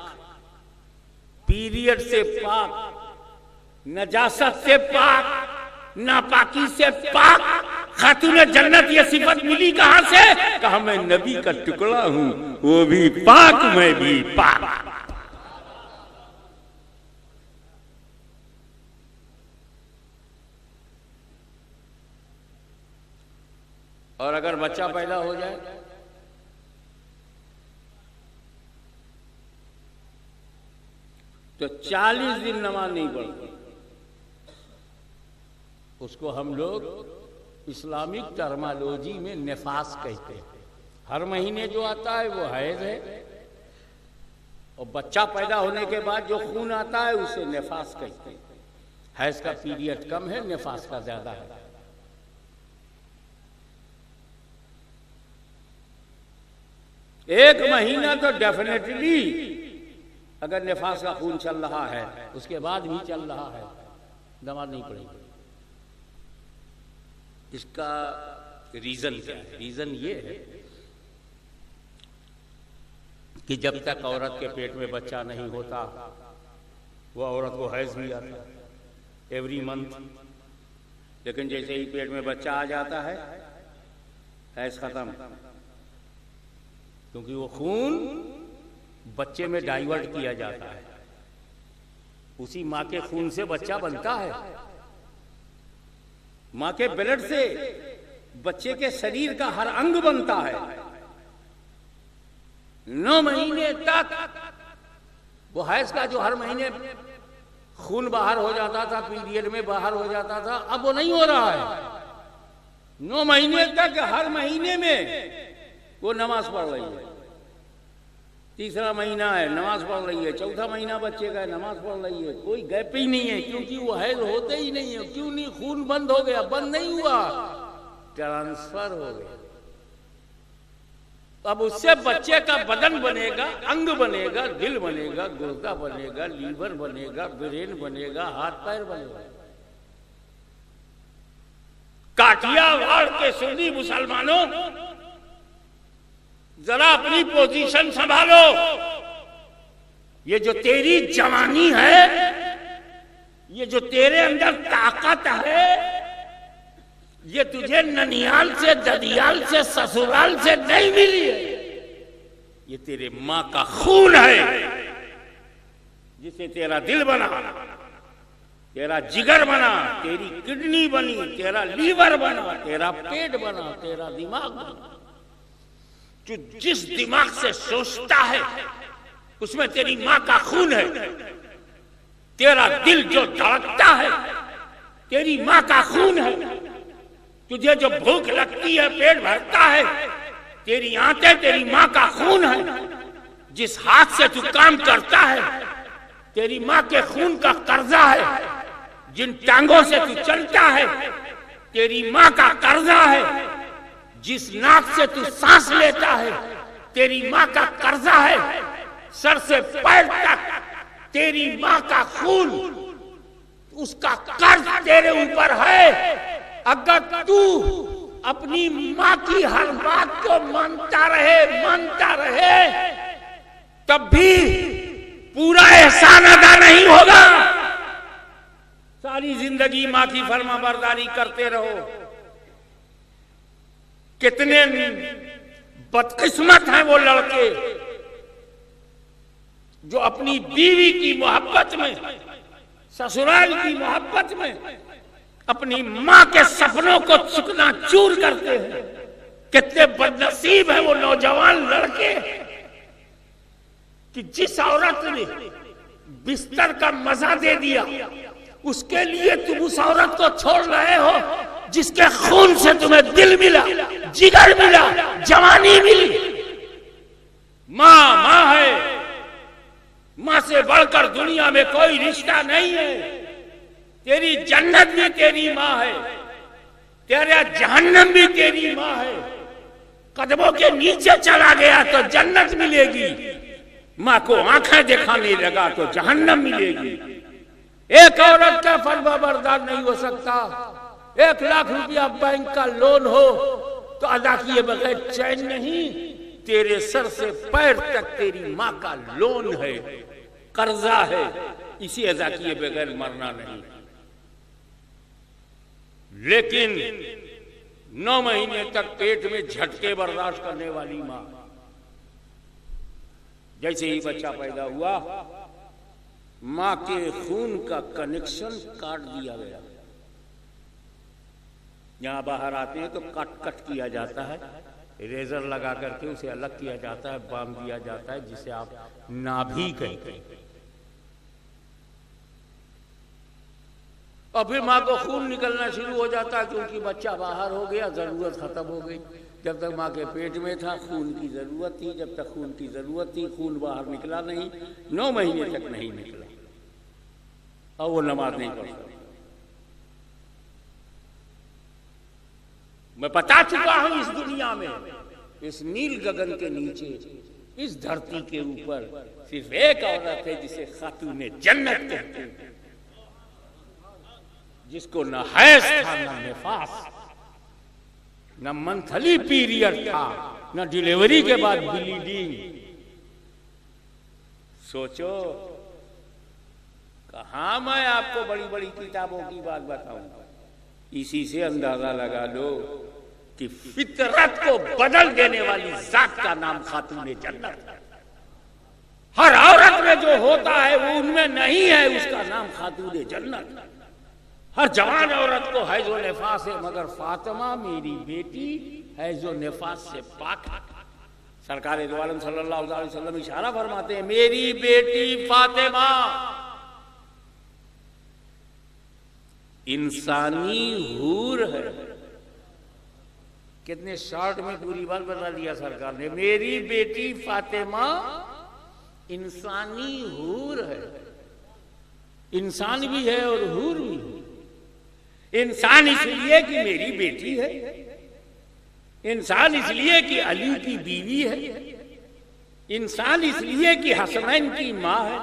पीरियड से पाक, नजासत से पाक, नापाकी से पाक, खातून जन्नत ये सिफत मिली कहां से? कहा मैं नबी का टुकड़ा हूं, वो भी पाक, मैं भी पाक। और अगर बच्चा पैदा हो जाए तो 40 दिन नमाज नहीं पढ़ती। उसको हम लोग इस्लामिक टर्मालॉजी में निफास कहते हैं। हर महीने जो आता है वो हैज है, और बच्चा पैदा होने के बाद जो खून आता है उसे निफास कहते हैं। हैज का पीरियड कम है, निफास का ज्यादा है। एक महीना तो डेफिनेटली अगर निफास का खून चल रहा है, उसके बाद भी चल रहा है, नमाज नहीं पढ़ेगी। इसका रीजन क्या है? रीजन ये है कि जब तक औरत के पेट में बच्चा नहीं होता, वो औरत को हैज भी आता है एवरी मंथ, लेकिन जैसे ही पेट में बच्चा आ जाता है हैज खत्म, क्योंकि वो खून बच्चे में डाइवर्ट किया जाता है। उसी माँ के खून से बच्चा बनता है, माँ के ब्लड से बच्चे के शरीर का हर अंग बनता है। 9 महीने तक वो हैज का जो हर महीने खून बाहर हो जाता था, पीरियड में बाहर हो जाता था, अब वो नहीं हो रहा है। 9 महीने तक हर महीने में वो नमाज पढ़ रही है। तीसरा महीना है, नमाज पढ़ रही है। चौथा महीना बच्चे का है, नमाज पढ़ रही है। कोई गैप ही नहीं है, क्योंकि वो हैज होते ही नहीं है। क्यों नहीं? खून बंद हो गया। बंद नहीं हुआ, ट्रांसफर हो गया। अब उससे बच्चे का बदन बनेगा, अंग बनेगा, दिल बनेगा, गुर्दा बनेगा, लीवर बनेगा, ब्रेन बनेगा, हाथ पैर बनेगा। काठियावाड़ के सुन्नी मुसलमानों, जरा अपनी पोजीशन संभालो। ये जो तेरी जवानी है, ये जो तेरे अंदर ताकत है, ये तुझे ननियाल से, ददियाल से, ससुराल से नहीं मिली है। ये तेरे माँ का खून है, जिसे तेरा दिल बना, तेरा जिगर बना, तेरी किडनी बनी, तेरा लीवर बना, तेरा पेट बना, तेरा दिमाग बना। जो जिस दिमाग से सोचता है उसमें तेरी माँ का खून है। तेरा दिल जो धड़कता है तेरी माँ का खून है। तुझे जो भूख लगती है, पेट भरता है, तेरी आंतें तेरी माँ का खून है। जिस हाथ से तू काम करता है तेरी माँ के खून का कर्जा है, जिन टांगों से तू चलता है तेरी माँ का कर्जा है, जिस नाक से तू सांस लेता है तेरी माँ का कर्जा है, सर से पैर तक तेरी माँ का खून, उसका कर्ज तेरे ऊपर है। अगर तू अपनी माँ की हर बात को मानता रहे तब भी पूरा एहसान अदा नहीं होगा। सारी जिंदगी माँ की फरमाबरदारी करते रहो। कितने बदकिस्मत हैं वो लड़के जो अपनी बीवी की मोहब्बत में, ससुराल की मोहब्बत में अपनी माँ के सपनों को चुकना चूर करते हैं। कितने बदनसीब हैं वो नौजवान लड़के कि जिस औरत ने बिस्तर का मजा दे दिया उसके लिए तुम उस औरत को छोड़ रहे हो जिसके खून से तुम्हें दिल मिला, जिगर मिला, जवानी मिली। माँ माँ है, माँ से बढ़कर दुनिया में कोई रिश्ता नहीं है। तेरी जन्नत भी तेरी माँ है, तेरा जहन्नम भी तेरी माँ है। कदमों के नीचे चला गया तो जन्नत मिलेगी, माँ को आंखें दिखाने लगा तो जहन्नम मिलेगी। एक औरत का फरमाबरदार नहीं हो सकता। 1 लाख रुपया बैंक का लोन हो तो अदा किए बगैर चैन नहीं। तेरे सर से पैर तक तेरी माँ का लोन है, कर्जा है, इसी अदा किए बगैर मरना नहीं। लेकिन 9 महीने तक पेट में झटके बर्दाश्त करने वाली माँ, जैसे ही बच्चा पैदा हुआ माँ के खून का कनेक्शन काट दिया गया। यहां बाहर आते हैं तो कट किया जाता है, रेजर लगा करके उसे अलग किया जाता है, बांध दिया जाता है, जिसे आप नाभि कहते हैं। और फिर माँ को खून निकलना शुरू हो जाता है क्योंकि बच्चा बाहर हो गया, जरूरत खत्म हो गई। जब तक माँ के पेट में था खून की जरूरत थी, जब तक खून की जरूरत थी खून बाहर निकला नहीं, 9 महीने तक नहीं निकला और वो नमाज नहीं पढ़ता। मैं बता चुका हूं इस दुनिया में, इस नील गगन के नीचे, इस धरती के ऊपर सिर्फ एक औरत है जिसे खातूने जन्नत कहते हैं, जिसको न हैज था, न निफास, न मंथली पीरियड था, न डिलीवरी के बाद ब्लीडिंग। सोचो, कहां मैं आपको बड़ी बड़ी किताबों की बात बताऊंगा। इसी से अंदाजा लगा लो कि फितरत को बदल देने वाली जात का नाम खातूने जन्नत है। हर औरत में जो होता है वो उनमें नहीं है, उसका नाम खातूने जन्नत। हर जवान औरत को हैजो निफास है, मगर फातिमा मेरी बेटी हैजो निफास से पाक है। सरकार दो आलम सल्लल्लाहु अलैहि वसल्लम इशारा फरमाते हैं, मेरी बेटी फातिमा इंसानी हूर है। कितने शॉर्ट में पूरी बात बता दिया सरकार ने। मेरी बेटी फातिमा इंसानी हूर है। इंसान भी है और हूर भी है। इंसान इसलिए कि मेरी बेटी है, इंसान इसलिए कि अली की बीवी है, इंसान इसलिए कि हसनैन की माँ है,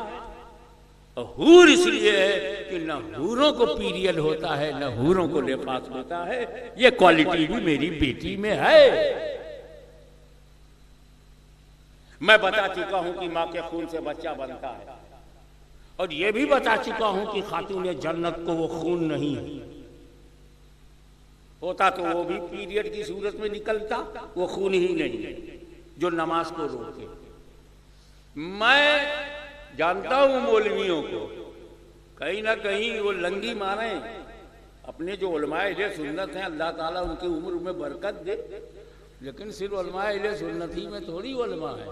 और हूर इसलिए है कि न हूरों को पीरियड होता है, न हूरों को निफास होता है। ये क्वालिटी भी मेरी बेटी में है। मैं बता चुका हूं कि माँ के खून से बच्चा बनता है, और यह भी बता चुका हूं कि खातूने जन्नत को वो खून नहीं है। होता तो वो भी पीरियड की सूरत में निकलता, वो खून ही नहीं जो नमाज को रोके। मैं जानता हूं मौलवियों को, कहीं ना कहीं वो लंगी मारे अपने जो उलमाए अहले सुन्नत हैं, अल्लाह ताला उनकी उम्र में बरकत दे, लेकिन सिर्फ उलमाए अहले सुन्नत ही में थोड़ी उलमा है,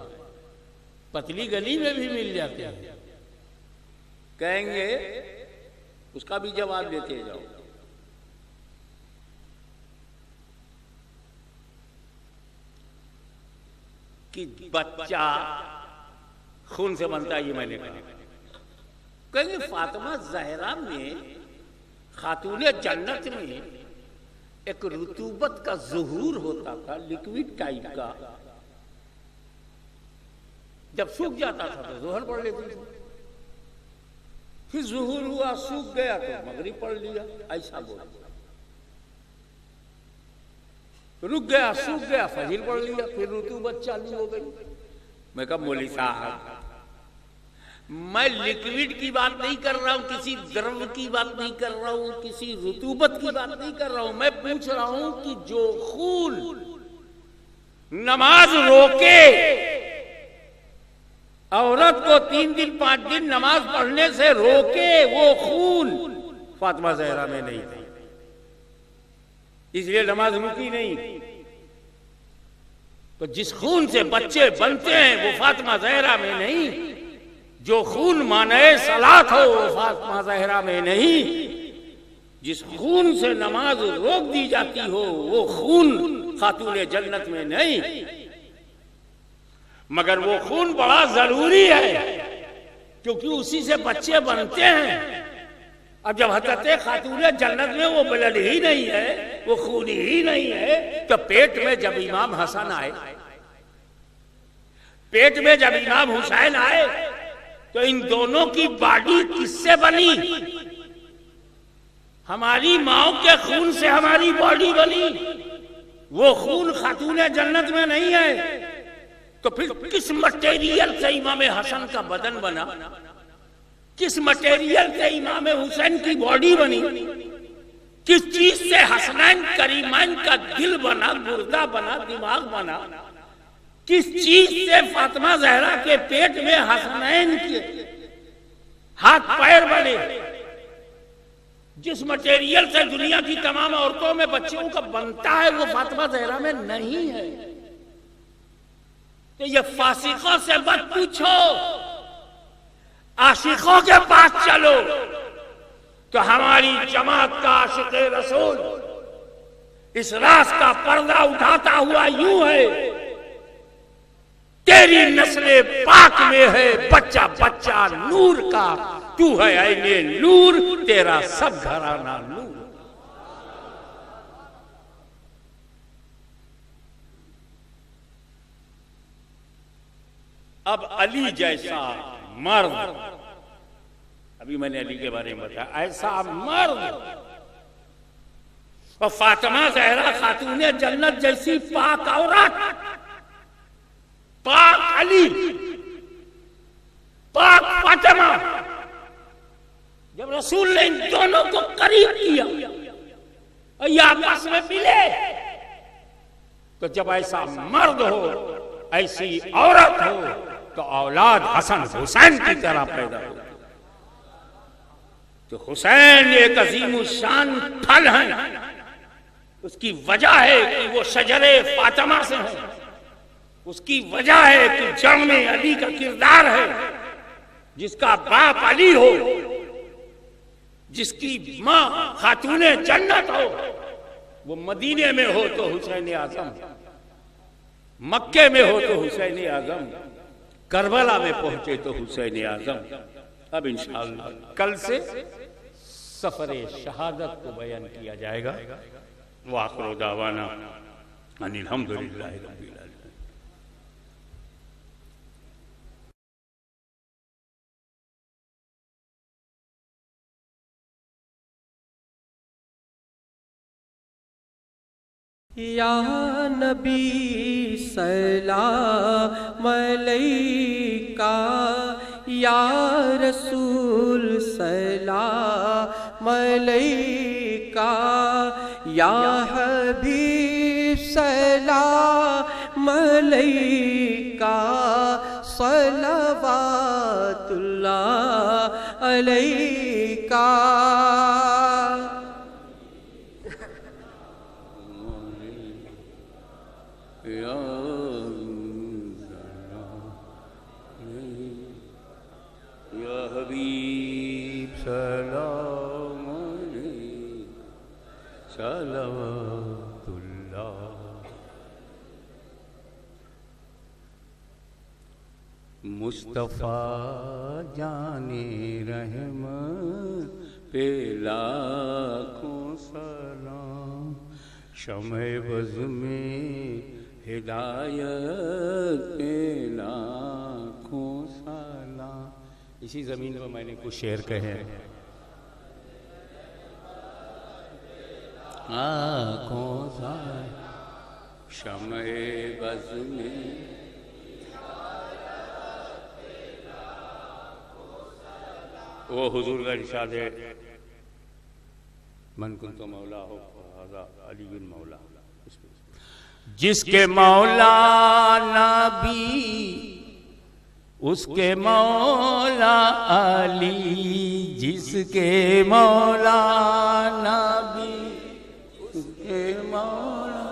पतली गली में भी मिल जाते हैं। कहेंगे उसका भी जवाब देते जाओ। कि बच्चा खून से बनता है, ये मैंने कहा। कहीं फातिमा ज़हरा में, खातून जन्नत में एक रुतूबत का ज़ुहूर होता था, लिक्विड टाइप का। जब सूख जाता था तो ज़ोहर पढ़ लेती थी, फिर ज़ुहूर हुआ, सूख गया तो मगरिब पढ़ लिया, ऐसा बोला। रुक गया, सूख गया, फजीर पढ़ लिया, फिर रुतूबत चालू हो गई। मैं कहा मौलवी साहब, मैं लिक्विड की बात नहीं कर रहा हूं, किसी द्रव की बात नहीं कर रहा हूं, किसी रुतूबत की बात नहीं कर रहा हूं। मैं पूछ रहा हूं कि जो खून नमाज रोके, औरत को 3 दिन 5 दिन नमाज पढ़ने से रोके, वो खून फातिमा ज़हरा में नहीं था, इसलिए नमाज रुकी नहीं। तो जिस खून से बच्चे बनते हैं वो फातिमा ज़हरा में नहीं, जो खून माने सलात हो वो फातिमा ज़हरा में नहीं, जिस खून से नमाज रोक दी जाती हो वो खून खातून जन्नत में नहीं। मगर वो खून बड़ा जरूरी है, क्योंकि उसी से बच्चे बनते हैं। अब जब हज़रत खातून जन्नत में वो ब्लड ही नहीं है, वो खून ही नहीं है, तो पेट में जब इमाम हसन आए, पेट में जब इमाम हुसैन आए, तो इन दोनों की बॉडी किससे बनी? हमारी माओ के खून से हमारी बॉडी बनी। वो खून खातून जन्नत में नहीं है, तो फिर किस मटेरियल से इमाम हसन का बदन बना? किस मटेरियल से इमाम हुसैन की बॉडी बनी? किस चीज से हसनैन करीमैन का दिल बना, गुर्दा बना, दिमाग बना? किस चीज से फातिमा ज़हरा के पेट में हसनैन के हाथ पैर बने? जिस मटेरियल से दुनिया की तमाम औरतों में बच्चों का बनता है, वो फातिमा ज़हरा में नहीं है। तो ये फासिकों से मत पूछो, आशिकों के पास चलो। तो हमारी जमात का आशिक रसूल इस राज का पर्दा उठाता हुआ यूं है, तेरी नस्ले पाक में है बच्चा बच्चा नूर का, तू है ऐने नूर, तेरा सब घराना नूर। अब अली जैसा मर्द, अभी मैंने अली के बारे में बताया, ऐसा मर्द और फातिमा ज़हरा खातून जन्नत जैसी पाक औरत, पाक अली, पाक फातिमा, जब रसूल ने इन दोनों को करीब किया और ये आपस में मिले, तो जब ऐसा मर्द हो, ऐसी औरत हो, तो औलाद हसन हुसैन की तरह पैदा हो। तो हुसैन एक अजीम शान फल है, उसकी वजह है कि वो शजरे फातिमा से है, उसकी वजह है कि जड़ में अली का किरदार है। जिसका बाप अली हो, जिसकी माँ खातूने जन्नत हो, वो मदीने में हो तो हुसैन आजम, मक्के में हो तो हुसैन आजम, करबला में पहुंचे तो हुसैन आजम। अब इंशाअल्लाह कल से सफरे शहादत को बयान किया जाएगा। वाखिर दावाना अनिल हम्दुलिल्लाहि रब्बिल आलमीन। या नबी सलाम अलैका, या रसूल सलाम अलैका, या हबीब सलाम अलैका, सलवातुल्लाह अलैका। हबीब सलाम सलावतुल्लाह। मुस्तफ़ा जाने रहमत पे लाखों सलाम, शम्ए बज़ में हिदायत पे लाखों सलाम। इसी ज़मीन पर मैंने कुछ शेर कहे हैं। आँखों सा शम्ए बज़ में वो हुजूर का इरशाद है, मन कुन तो मौला हो अली बिन मौला। जिसके मौला नबी उसके मौला अली, जिसके मौला नबी उसके मौला।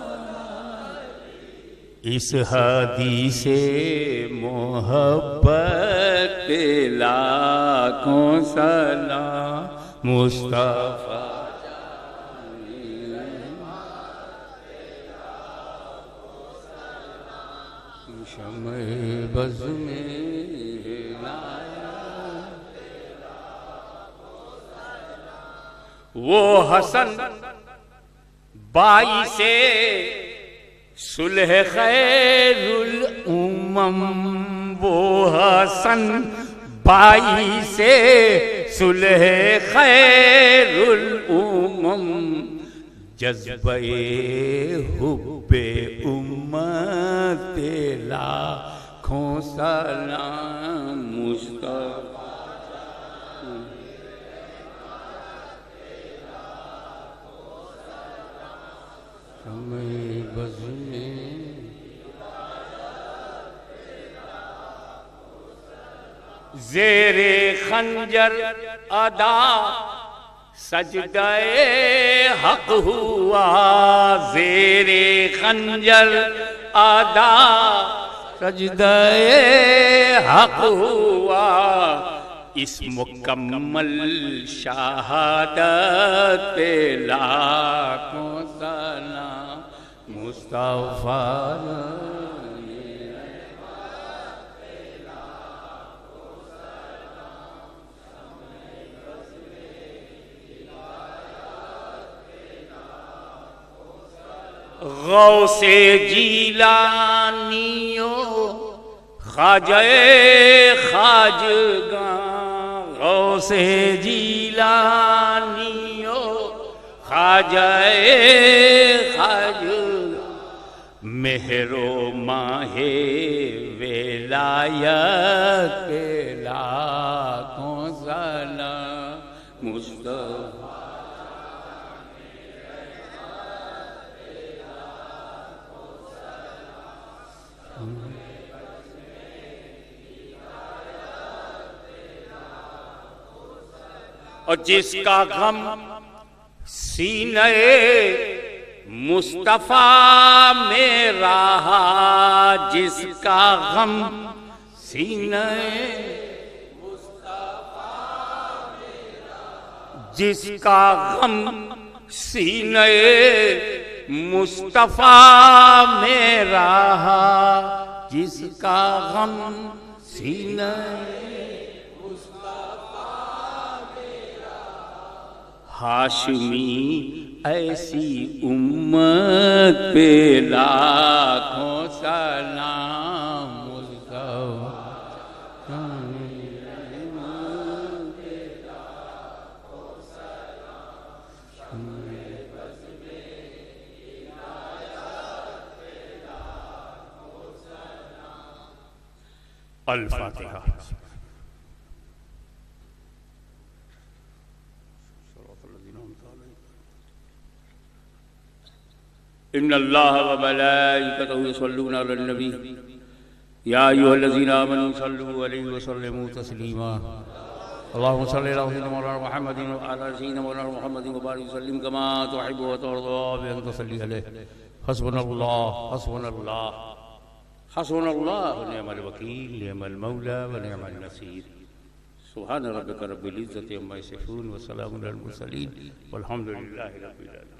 इस हदीस से मोहब्बत पे लाखों सलाम, मुस्तफ़ा शम्ए बज़ में वो हसन बाई से सुलह खैरुल उम्मम, वो हसन बाई से सुलह खैरुल उम्मम, जज्बे हुब्बे उम्मत लाखों सलाम, मुस्तफ़ा शम्ए बज़ में ज़ेरे खंजर अदा सजदाए हक हुआ, ज़ेरे खंजर अदा सजदाए हक हुआ, इस मुकम्मल शहादत पे लाखों सलाम, मुस्तफ़ा गौसे जीलानियो ख्वाजाए ख्वाजगां, गौसे जीलानियो ख्वाजाए ख्वाजगां, मेहरो माहे वेलायत के लाखों सलाम, मुस्तफ़ा और जिसका गम सीने मुस्तफ़ा में रहा, जिसका गम सीने मुस्तफ़ा में रहा, जिसका गम सीने मुस्तफ़ा में रहा, जिसका गम सीने हाशमी ऐसी उम्मत पे लाखों सलाम, अल फातिहा। इन्नल्लाह व मलाइकतहु युसल्लूना अलन नबी या अय्युहल्लज़ीना आमनू सल्लू अलैहि व सल्लिमू तस्लीमा। अल्लाहुम्मा सल्लि अला सय्यिदिना मौलाना मुहम्मदिन व अला सय्यिदिना मौलाना मुहम्मदिन व बारिक वसल्लिम कमा तुहिब्बु व तर्दा बि अन तुसल्ली अलैहि। हस्बुनल्लाह हस्बुनल्लाह हस्बुनल्लाह व निअमल वकील, निअमल मौला व निअमन नसीर। सुब्हान रब्बिका रब्बिल इज्जति अम्मा यसिफून व सलामुन अलल मुरसलीन वल्हम्दुलिल्लाहि रब्बिल आलमीन।